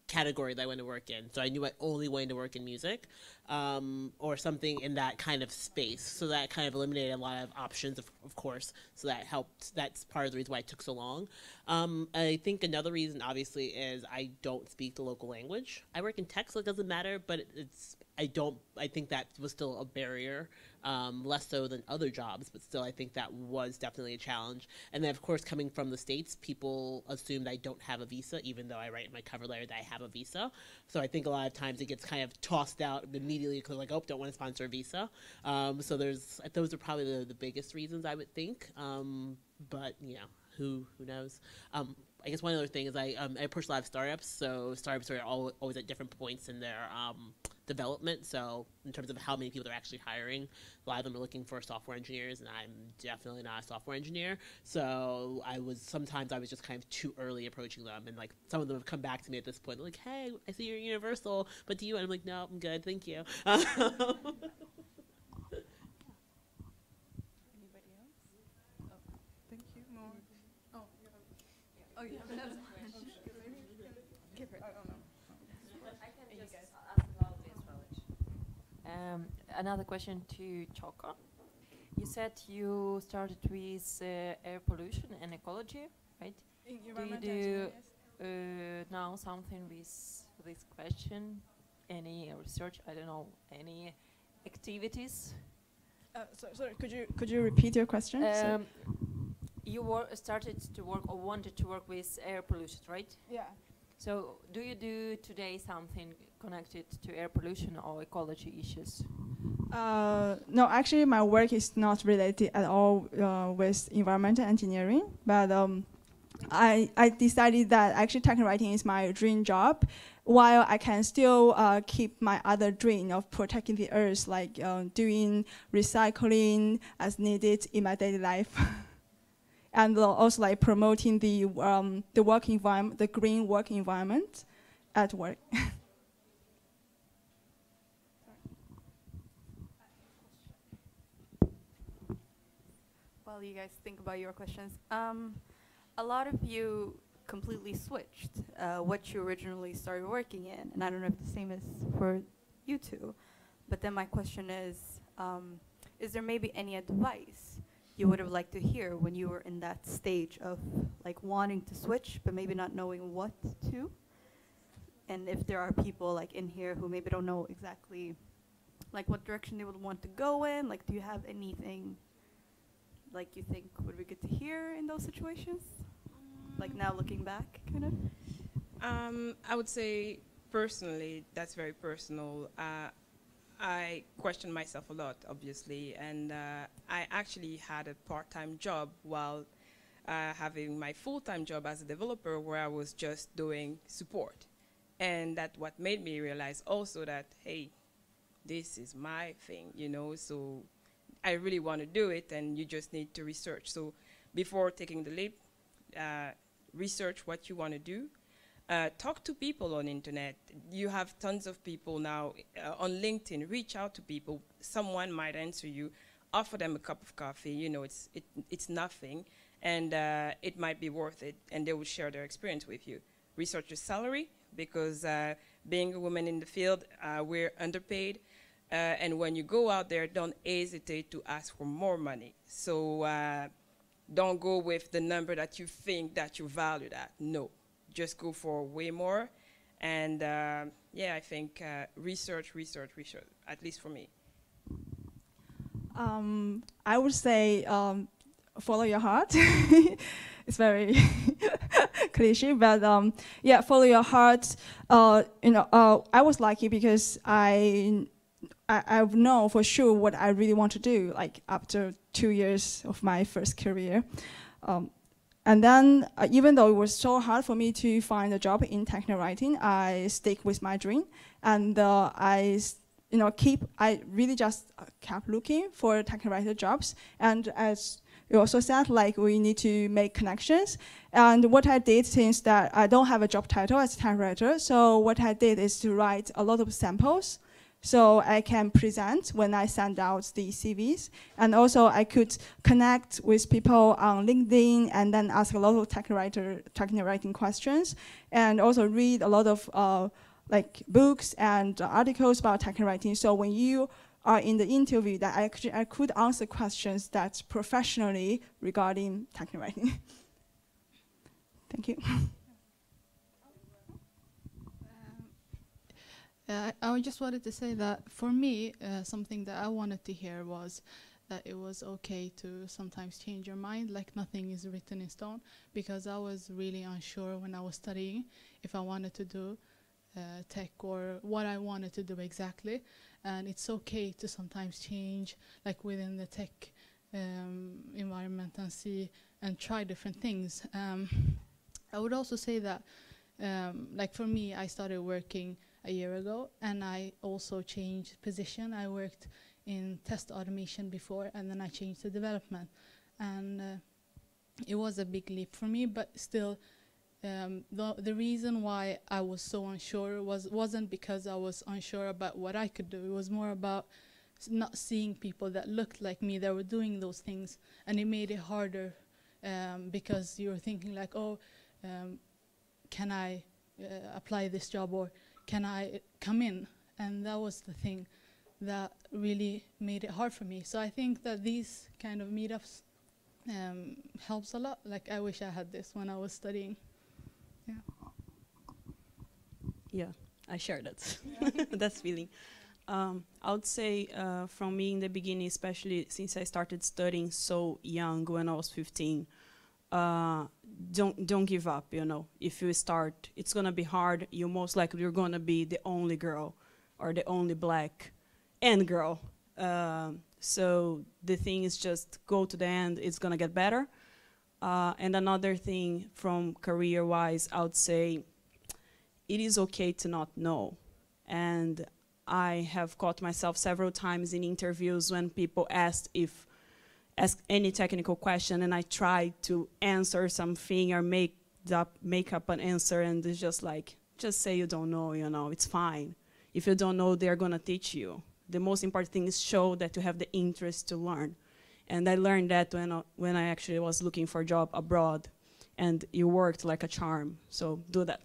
category that I wanted to work in. So I knew I only wanted to work in music or something in that kind of space. So that kind of eliminated a lot of options, of course. So that helped. That's part of the reason why it took so long. I think another reason, obviously, is I don't speak the local language. I work in tech, so it doesn't matter, but I think that was still a barrier, less so than other jobs, but still I think that was definitely a challenge. And then, of course, coming from the States, people assume that I don't have a visa, even though I write in my cover letter that I have a visa. So I think a lot of times it gets kind of tossed out immediately because, like, oh, don't want to sponsor a visa. So those are probably the biggest reasons, I would think. But, you know, who knows? I guess one other thing is I approach a lot of startups, so startups are always at different points in their development. So in terms of how many people they're actually hiring, a lot of them are looking for software engineers, and I'm definitely not a software engineer. So sometimes I was just kind of too early approaching them, and like some of them have come back to me at this point. They're like, hey, I see you're at Universal, but do you? And I'm like, no, I'm good, thank you. Oh, yeah. Give her. I don't know. I can just ask loudly as well. Another question to Choco. You said you started with air pollution and ecology, right? Do you do now something with this question? Any research? I don't know. Any activities? Sorry, could you repeat your question? You started to work or wanted to work with air pollution, right? Yeah. So do you do today something connected to air pollution or ecology issues? No, actually my work is not related at all with environmental engineering, but I decided that actually technical writing is my dream job, while I can still keep my other dream of protecting the earth, like doing recycling as needed in my daily life. And also like promoting the work environment, the green work environment at work. While you guys think about your questions, a lot of you completely switched what you originally started working in, and I don't know if the same is for you two, but then my question is there maybe any advice you would have liked to hear when you were in that stage of like wanting to switch but maybe not knowing what to? And if there are people like in here who maybe don't know exactly like what direction they would want to go in, like do you have anything like you think would be good to hear in those situations? Like now looking back, kind of? I would say personally, that's very personal. I question myself a lot, obviously, and I actually had a part-time job while having my full-time job as a developer, where I was just doing support. And that's what made me realize also that, hey, this is my thing, you know, so I really want to do it, and you just need to research. So before taking the leap, research what you want to do. Talk to people on internet. You have tons of people now on LinkedIn. Reach out to people. Someone might answer you. offer them a cup of coffee. You know, it's nothing, and it might be worth it, and they will share their experience with you. Research your salary, because being a woman in the field, we're underpaid. And when you go out there, don't hesitate to ask for more money. So don't go with the number that you think that you're valued at. No, just go for way more. And yeah, I think research, at least for me. I would say follow your heart. It's very cliche, but yeah, follow your heart. You know, I was lucky because I know for sure what I really want to do, like after 2 years of my first career. And then even though it was so hard for me to find a job in techno writing, I stick with my dream. And I really just kept looking for techno writer jobs. And as you also said, like we need to make connections. And what I did, since that I don't have a job title as a techno writer, so what I did is to write a lot of samples so I can present when I send out the CVs. And also I could connect with people on LinkedIn and then ask a lot of technical writing questions, and also read a lot of like books and articles about technical writing. So when you are in the interview, that I could answer questions that's professionally regarding technical writing. Thank you. I just wanted to say that for me, something that I wanted to hear was that it was okay to sometimes change your mind, like nothing is written in stone, because I was really unsure when I was studying if I wanted to do tech or what I wanted to do exactly. And it's okay to sometimes change, like within the tech environment, and see and try different things. I would also say that, like for me, I started working a year ago, and I also changed position. I worked in test automation before, and then I changed to development. And it was a big leap for me, but still, the reason why I was so unsure wasn't because I was unsure about what I could do. It was more about not seeing people that looked like me that were doing those things, and it made it harder because you were thinking like, oh, can I apply this job, or can I come in? And that was the thing that really made it hard for me. So I think that these kind of meetups helps a lot. Like I wish I had this when I was studying. Yeah. Yeah, I share that. That's feeling. I would say from me in the beginning, especially since I started studying so young when I was 15, don't give up, you know. If you start, it's gonna be hard. Most likely you're gonna be the only girl or the only black and girl. So the thing is just go to the end, it's gonna get better. And another thing from career-wise, I would say it is okay to not know. And I have caught myself several times in interviews when people ask any technical question, and I try to answer something or make up an answer, and it's just like, just say you don't know, you know, it's fine. If you don't know, they're gonna teach you. The most important thing is show that you have the interest to learn. And I learned that when I actually was looking for a job abroad, and it worked like a charm, so do that.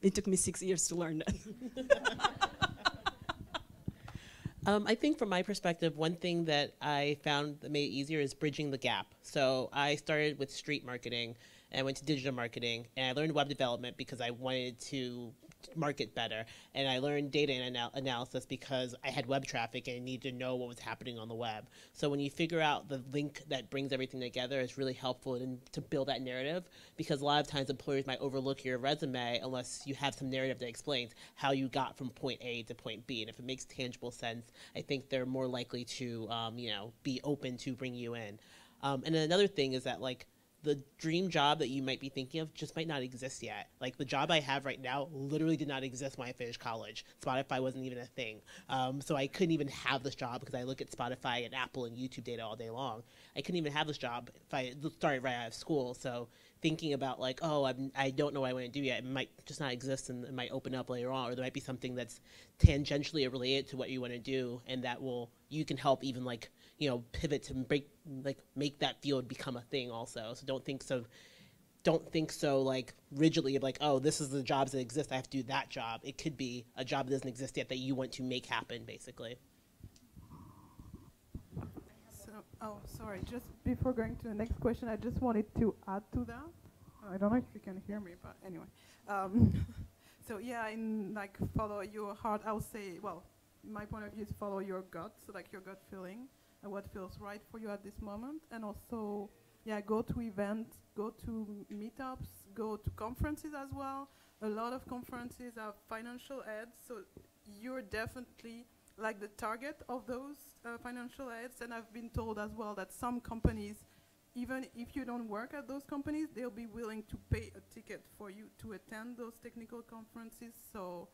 It took me 6 years to learn that. I think from my perspective, one thing that I found that made it easier is bridging the gap. So I started with street marketing and went to digital marketing, and I learned web development because I wanted to market better, and I learned data analysis because I had web traffic and I needed to know what was happening on the web. So when you figure out the link that brings everything together, it's really helpful to build that narrative, because a lot of times employers might overlook your resume unless you have some narrative that explains how you got from point A to point B. And if it makes tangible sense, I think they're more likely to be open to bring you in. And then another thing is that, like, the dream job that you might be thinking of just might not exist yet. Like the job I have right now literally did not exist when I finished college. Spotify wasn't even a thing. So I couldn't even have this job because I look at Spotify and Apple and YouTube data all day long. I couldn't even have this job if I started right out of school. So thinking about like, oh, I don't know what I want to do yet, it might just not exist, and it might open up later on, or there might be something that's tangentially related to what you want to do, and that you can help even like, pivot to make that field become a thing also. So don't think so like rigidly of like, oh, this is the jobs that exist, I have to do that job. It could be a job that doesn't exist yet that you want to make happen, basically. So, oh, sorry, just before going to the next question, I just wanted to add to that. I don't know if you can hear me, but anyway. So yeah, in like follow your heart, I would say, well, my point of view is follow your gut, so like your gut feeling and what feels right for you at this moment. And also, yeah, go to events, go to meetups, go to conferences as well. A lot of conferences have financial aids, so you're definitely like the target of those financial aids. And I've been told as well that some companies, even if you don't work at those companies, they'll be willing to pay a ticket for you to attend those technical conferences. So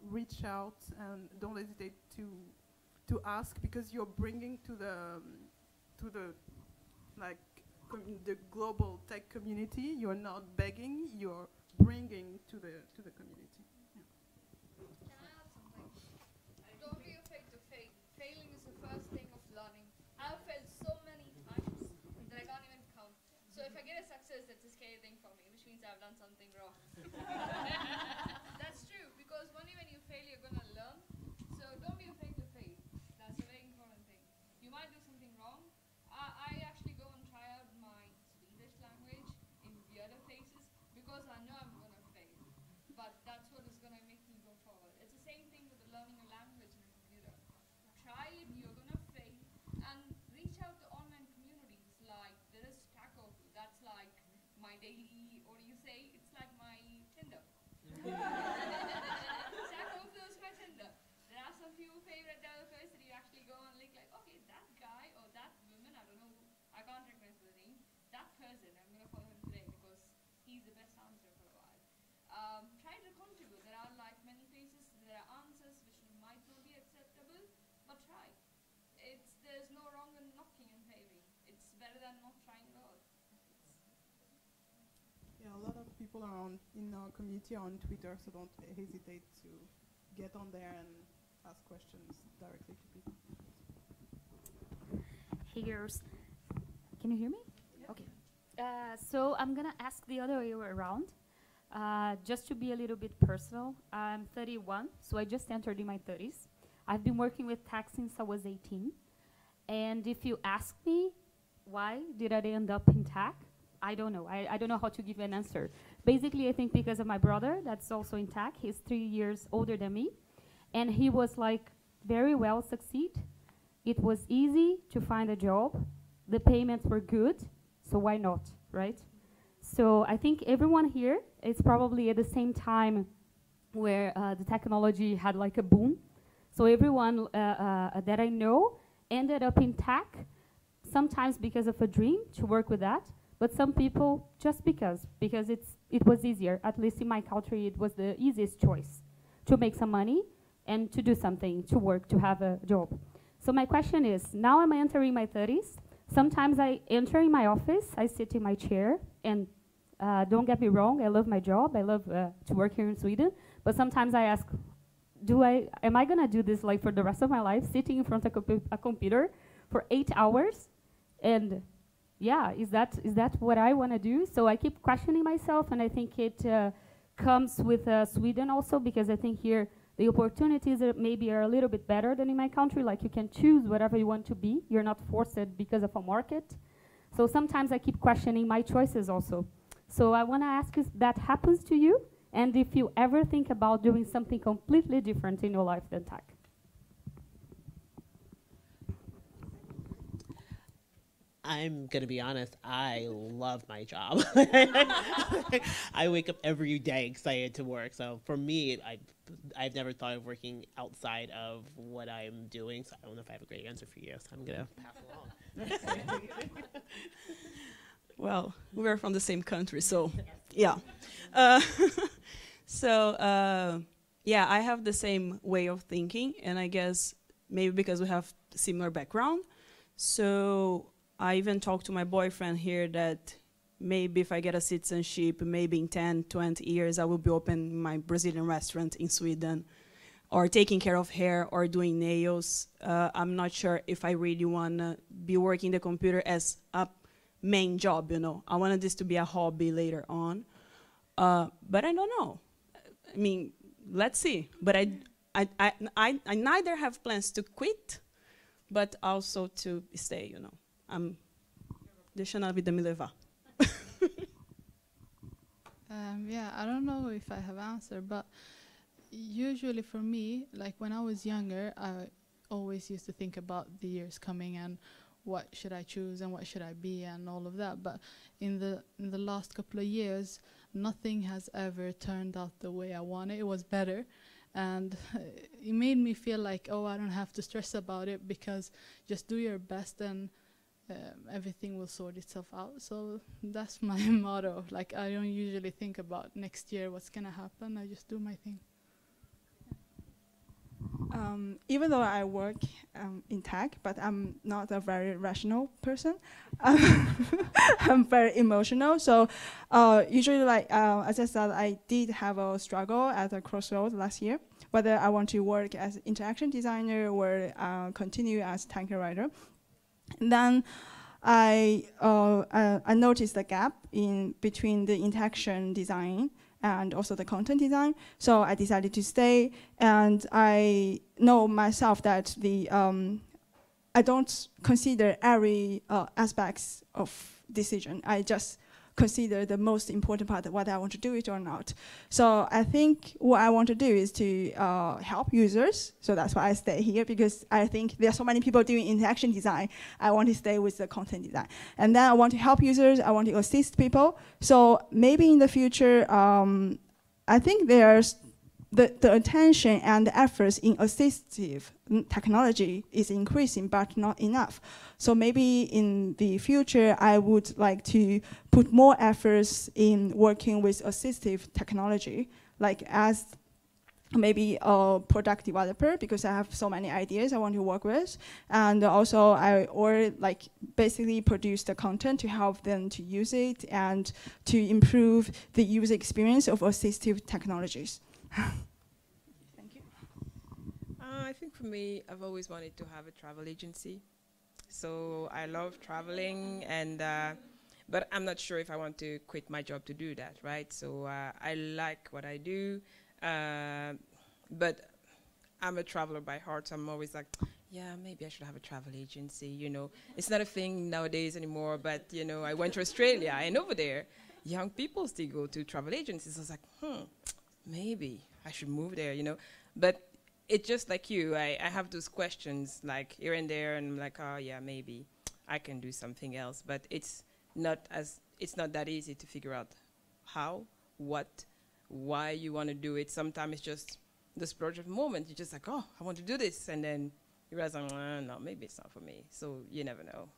reach out and don't hesitate to ask, because you're bringing to the like the global tech community. You're not begging, you're bringing to the community. Can I add something? Don't be afraid to fail. Failing is the first thing of learning. I've failed so many times that I can't even count. So if I get a success, that's a scary thing for me, which means I've done something wrong. That's true, because only when you fail, you're going to learn. So don't be afraid to fail. That's a very important thing. You might do something wrong. I actually go and try out my Swedish language in weirder places because I know I'm going to fail. But that's what is going to make me go forward. It's the same thing with learning a language in a computer. Try it, you're going to fail, and reach out to online communities. Like there is Goto. That's like my daily, what do you say? It's like my Tinder. Goto is my Tinder. There are some few favorite developers that you actually go and link like, okay, that guy or that woman, I don't know, I can't recognize the name, that person, I'm going to follow him today because he's the best answer for a while. Try to contribute. There are like many places, there are answers which might not be acceptable, but try. There's no wrong in knocking and failing. It's better than not trying at all. Yeah, a lot of people are in our community on Twitter, so don't hesitate to get on there and ask questions directly to people. Hey girls, can you hear me? Yeah. Okay. So I'm gonna ask the other way around, just to be a little bit personal. I'm 31, so I just entered in my 30s. I've been working with tech since I was 18. And if you ask me, why did I end up in tech? I don't know. I don't know how to give you an answer. Basically, I think because of my brother that's also in tech. He's 3 years older than me. And he was like very well succeed. It was easy to find a job. The payments were good. So why not, right? So I think everyone here is probably at the same time where the technology had like a boom. So everyone that I know ended up in tech, sometimes because of a dream to work with that, but some people just because it was easier. At least in my country, it was the easiest choice to make some money and to do something, to work, to have a job. So my question is, now I'm entering my 30s. Sometimes I enter in my office, I sit in my chair, and don't get me wrong, I love my job, I love to work here in Sweden, but sometimes I ask, am I gonna do this like for the rest of my life, sitting in front of a computer for 8 hours? And yeah, is that what I wanna do? So I keep questioning myself, and I think it comes with Sweden also, because I think here the opportunities maybe are a little bit better than in my country. Like you can choose whatever you want to be. You're not forced because of a market. So sometimes I keep questioning my choices also. So I want to ask if that happens to you, and if you ever think about doing something completely different in your life than tech. I'm going to be honest, I love my job. I wake up every day excited to work. So for me, I've never thought of working outside of what I'm doing. So I don't know if I have a great answer for you. So I'm going to pass along. Well, we're from the same country, so yeah. Yeah, I have the same way of thinking, and I guess maybe because we have similar background. So I even talked to my boyfriend here that maybe if I get a citizenship, maybe in 10, 20 years, I will be opening my Brazilian restaurant in Sweden or taking care of hair or doing nails. I'm not sure if I really want to be working the computer as a main job, you know. I wanted this to be a hobby later on. But I don't know. I mean, let's see. But I neither have plans to quit, but also to stay, you know. Deixando a vida me levar. Yeah, I don't know if I have answered, but usually for me, like when I was younger, I always used to think about the years coming and what should I choose and what should I be and all of that. But in the last couple of years, nothing has ever turned out the way I wanted. It was better. And it made me feel like, oh, I don't have to stress about it, because just do your best and everything will sort itself out. So that's my motto. Like, I don't usually think about next year what's going to happen. I just do my thing. Even though I work in tech, but I'm not a very rational person. I'm very emotional. So usually, like as I said, I did have a struggle at a crossroads last year, whether I want to work as interaction designer or continue as tech writer. And then I noticed the gap in between the interaction design and also the content design. So I decided to stay, and I know myself that I don't consider every aspects of decision. I just consider the most important part, whether I want to do it or not. So I think what I want to do is to help users. So that's why I stay here, because I think there are so many people doing interaction design. I want to stay with the content design. And then I want to help users. I want to assist people. So maybe in the future, I think there's the attention and the efforts in assistive technology is increasing, but not enough. So maybe in the future, I would like to put more efforts in working with assistive technology, like as maybe a product developer, because I have so many ideas I want to work with. And also or like basically produce the content to help them to use it and to improve the user experience of assistive technologies. Thank you. I think for me, I've always wanted to have a travel agency. So I love traveling, and but I'm not sure if I want to quit my job to do that, right? So I like what I do, but I'm a traveler by heart, so I'm always like, yeah, maybe I should have a travel agency, you know. It's not a thing nowadays anymore, but, you know, I went to Australia, and over there, young people still go to travel agencies. I was like, maybe I should move there, you know. But it's just like you, I have those questions like here and there, and I'm like, oh yeah, maybe I can do something else. But it's not that easy to figure out how, what, why you want to do it. Sometimes it's just the spur of the moment. You're just like, oh, I want to do this, and then you realize, no, maybe it's not for me. So you never know.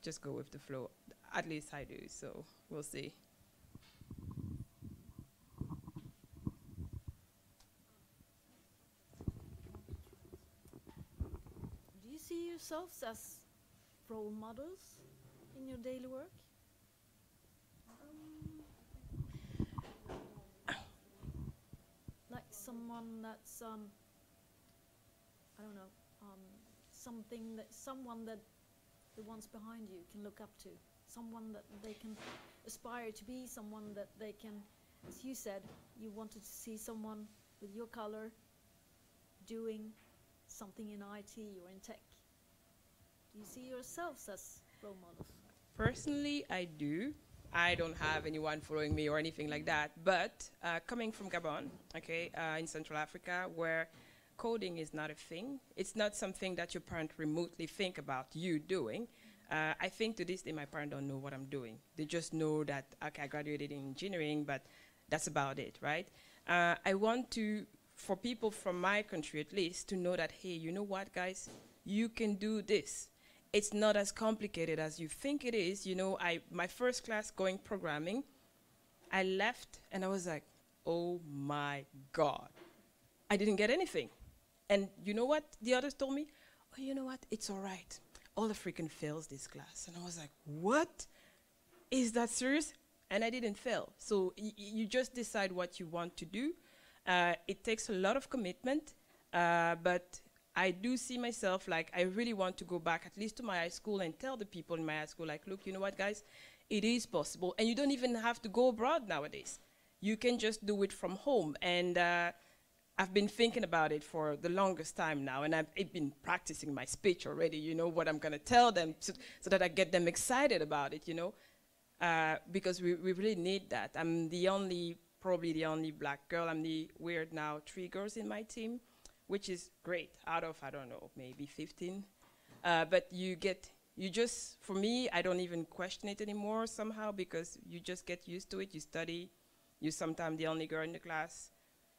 Just go with the flow. At least I do. So we'll see. Do you see yourselves as role models in your daily work? Like someone that's I don't know, someone that the ones behind you can look up to, someone that they can aspire to be, someone that they can, as you said, you wanted to see someone with your color doing something in IT or in tech. Do you see yourselves as role models? Personally, I do. I don't have anyone following me or anything like that. But coming from Gabon, okay, in Central Africa, where coding is not a thing, it's not something that your parent remotely think about you doing. I think to this day, my parents don't know what I'm doing. They just know that, okay, I graduated in engineering, but that's about it, right? I want to, for people from my country at least, to know that, hey, you know what, guys? You can do this. It's not as complicated as you think it is. You know, my first class going programming, I left and I was like, oh my God. I didn't get anything. And you know what the others told me? Oh, you know what? It's all right. All African fails this class. And I was like, what? Is that serious? And I didn't fail. So you just decide what you want to do. It takes a lot of commitment. But I do see myself, like, I really want to go back at least to my high school and tell the people in my high school, like, look, you know what, guys, it is possible. And you don't even have to go abroad nowadays. You can just do it from home. And I've been thinking about it for the longest time now, and I've been practicing my speech already, you know, what I'm going to tell them so that I get them excited about it, you know, because we really need that. I'm probably the only black girl. I'm the weird now 3 girls in my team, which is great out of, I don't know, maybe 15. But for me, I don't even question it anymore somehow, because you just get used to it. You study, you're sometimes the only girl in the class,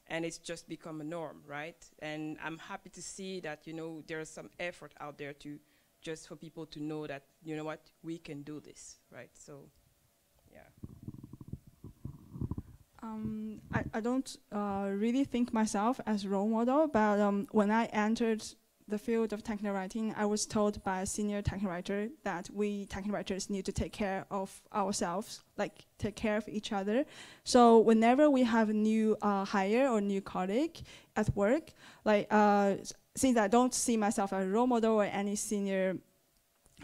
and it's just become a norm, right? And I'm happy to see that, you know, there's some effort out there just for people to know that, you know what, we can do this, right? So, yeah. I don't really think myself as a role model, but when I entered the field of technical writing, I was told by a senior technical writer that we technical writers need to take care of ourselves, like take care of each other. So whenever we have a new hire or new colleague at work, like since I don't see myself as a role model or any senior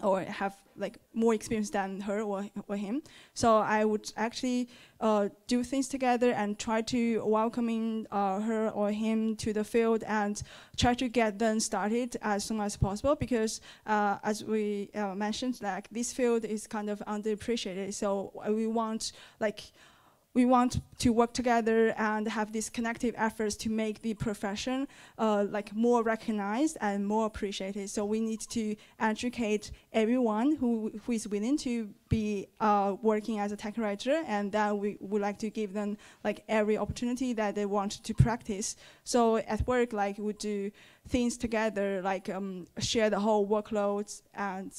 or have like more experience than her or him, so I would actually do things together and try to welcoming her or him to the field and try to get them started as soon as possible, because as we mentioned, like this field is kind of underappreciated. So we want to work together and have these connective efforts to make the profession like more recognized and more appreciated. So we need to educate everyone who is willing to be working as a tech writer, and then we would like to give them like every opportunity that they want to practice. So at work, like we do things together, like share the whole workloads, and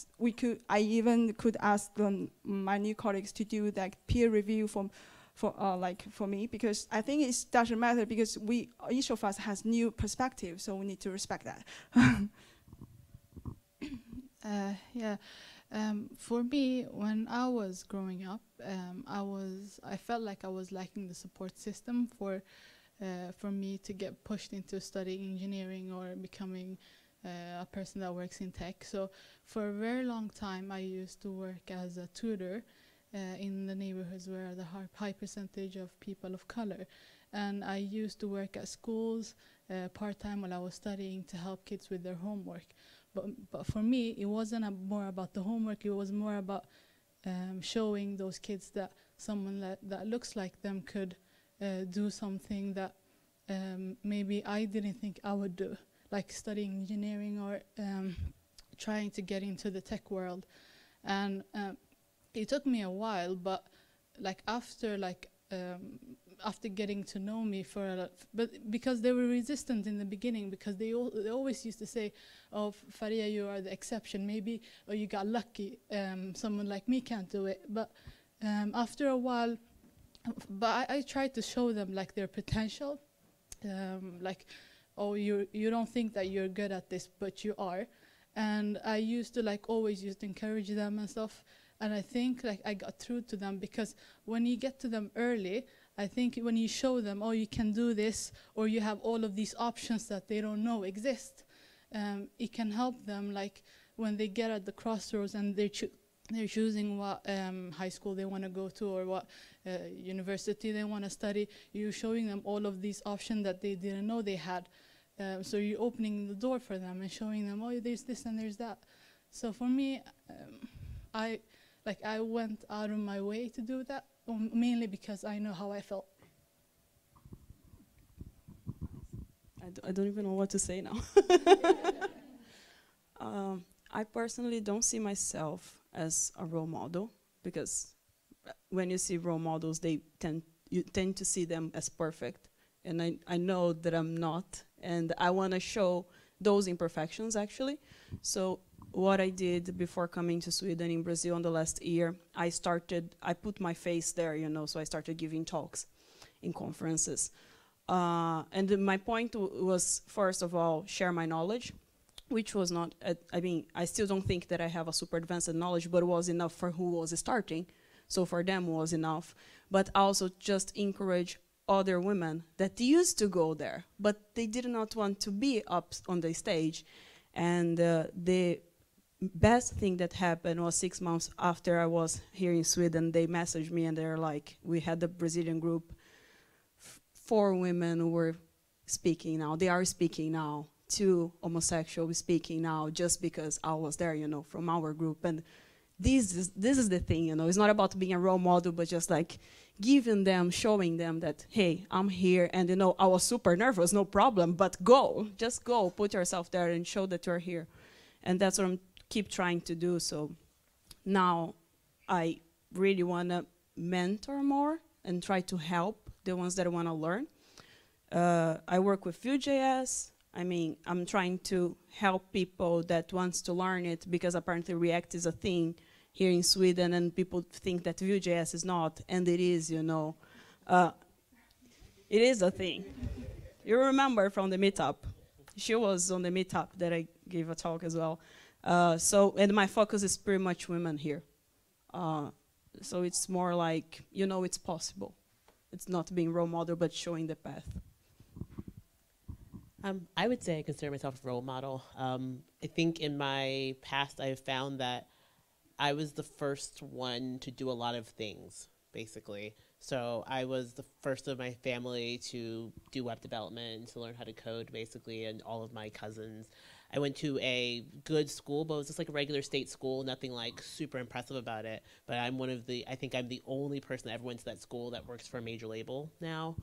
I even could ask my new colleagues to do like peer review for me, because I think it doesn't matter, because each of us has new perspective, so we need to respect that. For me, when I was growing up, I felt like I was lacking the support system for me to get pushed into studying engineering or becoming a person that works in tech. So for a very long time, I used to work as a tutor in the neighborhoods where the high percentage of people of color. And I used to work at schools part-time while I was studying to help kids with their homework. But for me, it wasn't more about the homework, it was more about showing those kids that someone that looks like them could do something that maybe I didn't think I would do, like studying engineering or trying to get into the tech world. And it took me a while, but like after getting to know me but because they were resistant in the beginning, because they always used to say, "Oh, Faria, you are the exception. Maybe you got lucky. Someone like me can't do it." But after a while, I tried to show them like their potential, like, "Oh, you don't think that you're good at this, but you are." And I used to always used to encourage them and stuff. And I think I got through to them, because when you get to them early, I think when you show them, oh, you can do this, or you have all of these options that they don't know exist, it can help them, like when they get at the crossroads and they're choosing what high school they want to go to or what university they want to study. You're showing them all of these options that they didn't know they had. So you're opening the door for them and showing them, oh, there's this and there's that. So for me, I went out of my way to do that, mainly because I know how I felt. I don't even know what to say now. I personally don't see myself as a role model, because when you see role models, you tend to see them as perfect, and I know that I'm not, and I want to show those imperfections actually. So what I did before coming to Sweden in Brazil in the last year, I put my face there, so I started giving talks in conferences. And my point was, first of all, share my knowledge, which was not, I still don't think that I have a super advanced knowledge, but it was enough for who was starting. So for them it was enough. But also just encourage other women that used to go there, but they did not want to be up on the stage. And the best thing that happened was 6 months after I was here in Sweden, they messaged me and they're like, we had the Brazilian group, 4 women who were speaking now. They are speaking now. 2 homosexuals speaking now just because I was there, you know, from our group. And this is the thing, you know. It's not about being a role model, but just like giving them, showing them that, hey, I'm here. And, you know, I was super nervous, no problem, but go. Just go, put yourself there and show that you're here. And that's what I'm keep trying to do. So now I really want to mentor more and try to help the ones that want to learn. I work with Vue.js. I mean, I'm trying to help people that wants to learn it because apparently React is a thing here in Sweden and people think that Vue.js is not, and it is, you know. It is a thing. You remember from the Meetup. She was on the Meetup that I gave a talk as well. And my focus is pretty much women here. So it's more like, you know, it's possible. It's not being role model, but showing the path. I would say I consider myself a role model. I think in my past I've found that I was the first one to do a lot of things, basically. So I was the first of my family to do web development, to learn how to code, basically, and all of my cousins. I went to a good school, but it was just like a regular state school, nothing like super impressive about it. But I think I'm the only person that ever went to that school that works for a major label now.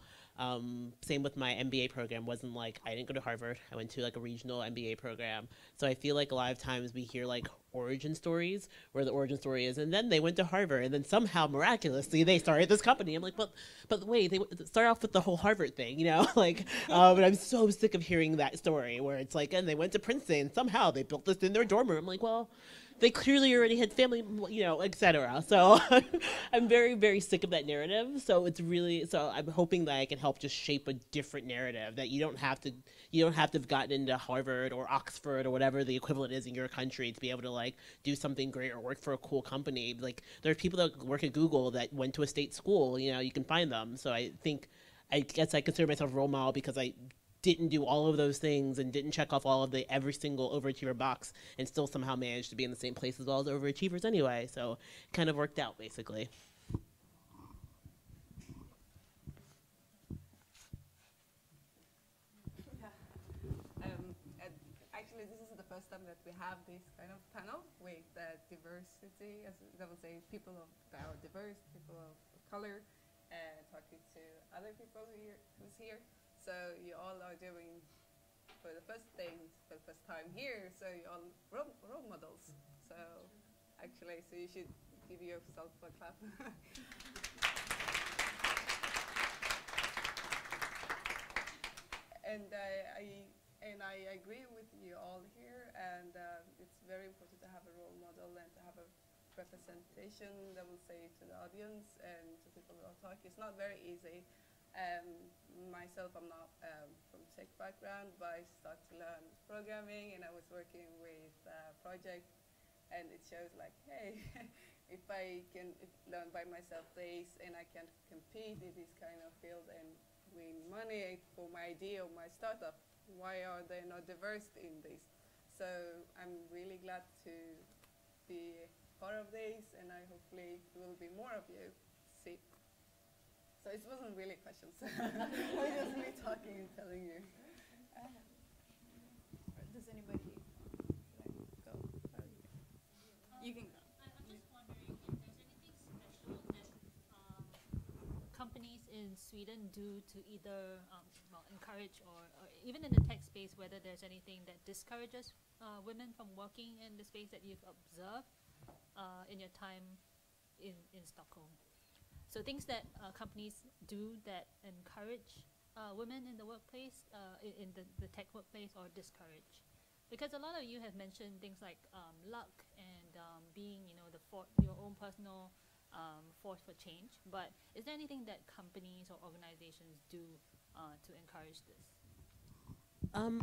Same with my MBA program. Wasn't like, I didn't go to Harvard. I went to like a regional MBA program. So I feel like a lot of times we hear like origin stories where the origin story is, and then they went to Harvard, and then somehow miraculously they started this company. I'm like, but wait, they start off with the whole Harvard thing, you know? Like, and I'm so sick of hearing that story where it's like, and they went to Princeton, and somehow they built this in their dorm room. I'm like, well, they clearly already had family, you know, etc. So I'm very, very sick of that narrative. So I'm hoping that I can help just shape a different narrative, that you don't have to have gotten into Harvard or Oxford or whatever the equivalent is in your country to be able to like do something great or work for a cool company. Like there are people that work at Google that went to a state school, you know, you can find them. So I guess I consider myself a role model because I didn't do all of those things and didn't check off all of every single overachiever box and still somehow managed to be in the same place as all the overachievers anyway. So it kind of worked out, basically. Actually, this is the first time that we have this kind of panel with diversity, as I would say, people that are diverse, people of color, talking to other people who's here. So you all are doing for the first time here. So you're all role models. So actually, so you should give yourself a clap. And I agree with you all here. And it's very important to have a role model and to have a representation that will say to the audience and to people who are talking. It's not very easy. Myself, I'm not from tech background, but I started to learn programming, and I was working with a project, and it shows like, hey, if I can learn by myself this, and I can compete in this kind of field and win money for my idea or my startup, why are they not diverse in this? So I'm really glad to be part of this, and I hopefully there will be more of you. See. So it wasn't really questions. It was just me talking and telling you. Does anybody go? You can go. I'm just wondering if there's anything special that companies in Sweden do to either encourage or even in the tech space, whether there's anything that discourages women from working in the space that you've observed in your time in Stockholm. So things that companies do that encourage women in the workplace, in the tech workplace, or discourage. Because a lot of you have mentioned things like luck and being, you know, your own personal force for change. But is there anything that companies or organizations do to encourage this?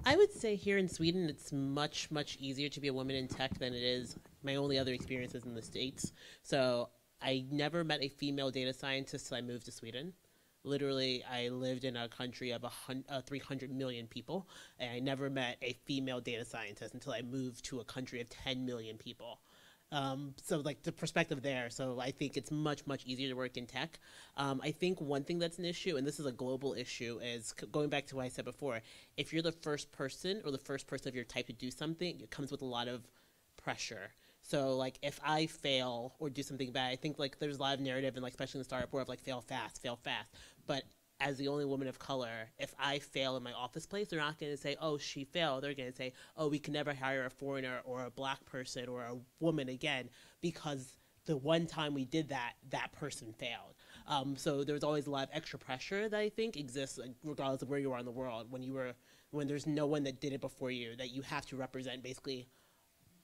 I would say here in Sweden, it's much, much easier to be a woman in tech than it is. My only other experience is in the States. So I never met a female data scientist till I moved to Sweden. Literally, I lived in a country of 300 million people, and I never met a female data scientist until I moved to a country of 10 million people. So like the perspective there, so I think it's much, much easier to work in tech. I think one thing that's an issue, and this is a global issue, is going back to what I said before, if you're the first person or the first person of your type to do something, it comes with a lot of pressure. So like if I fail or do something bad, I think like there's a lot of narrative, and like especially in the startup world, of like fail fast. But as the only woman of color, if I fail in my office place, they're not going to say, oh, she failed. They're going to say, oh, we can never hire a foreigner or a black person or a woman again, because the one time we did that, that person failed. So there's always a lot of extra pressure that I think exists, like, regardless of where you are in the world, when there's no one that did it before you, that you have to represent basically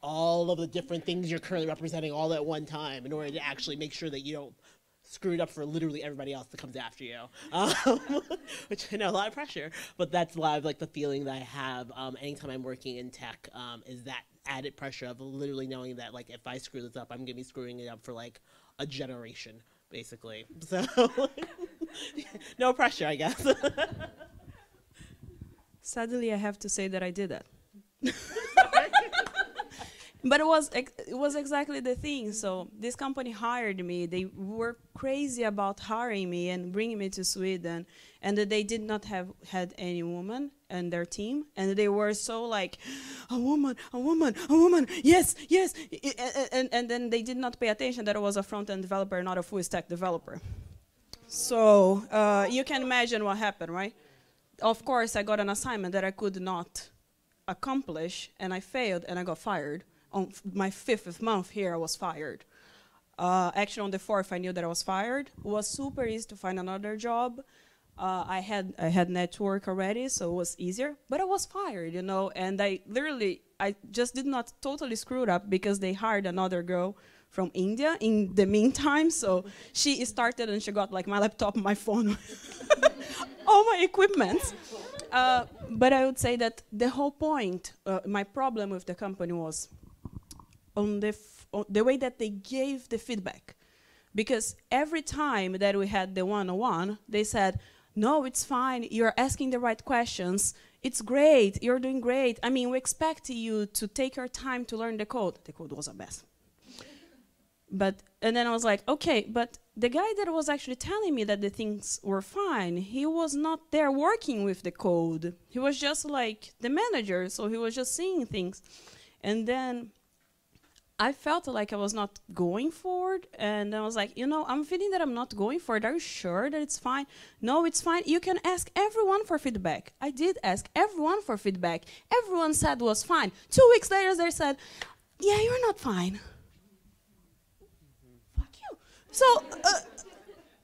all of the different things you're currently representing all at one time in order to actually make sure that you don't screw it up for literally everybody else that comes after you, which I know a lot of pressure, but that's a lot of like the feeling that I have anytime I'm working in tech, is that added pressure of literally knowing that like if I screw this up, I'm gonna be screwing it up for like a generation, basically. So no pressure, I guess. Sadly, I have to say that I did that. But it was exactly the thing. So this company hired me. They were crazy about hiring me and bringing me to Sweden, and that they did not have had any woman in their team, and they were so like, a woman, yes, yes, and then they did not pay attention that I was a front-end developer, not a full-stack developer. So you can imagine what happened, right? Of course, I got an assignment that I could not accomplish, and I failed, and I got fired. On my 5th month here, I was fired. Actually, on the 4th, I knew that I was fired. It was super easy to find another job. I had network already, so it was easier. But I was fired, you know, and I just did not totally screw it up because they hired another girl from India in the meantime. So she started and she got like my laptop, my phone, all my equipment. But I would say that the whole point, my problem with the company was on the way that they gave the feedback. Because every time that we had the one-on-one, they said, no, it's fine, you're asking the right questions, it's great, you're doing great. I mean, we expect you to take your time to learn the code. The code was a mess. And then I was like, okay, but the guy that was actually telling me that the things were fine, he was not there working with the code. He was just like the manager, so he was just seeing things. And then I felt like I was not going forward, and I was like, you know, I'm feeling that I'm not going forward. Are you sure that it's fine? No, it's fine. You can ask everyone for feedback. I did ask everyone for feedback. Everyone said it was fine. 2 weeks later, they said, yeah, you're not fine. Fuck you. So,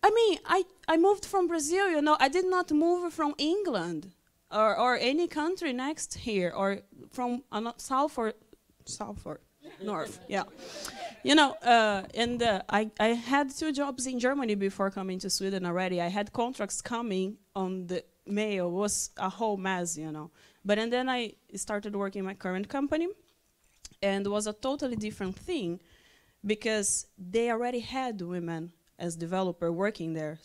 I mean, I moved from Brazil, you know. I did not move from England or any country next here, or from south or north, yeah. You know, and I had 2 jobs in Germany before coming to Sweden already. I had contracts coming on the mail. It was a whole mess, you know. And then I started working in my current company, and it was a totally different thing because they already had women as developer working there.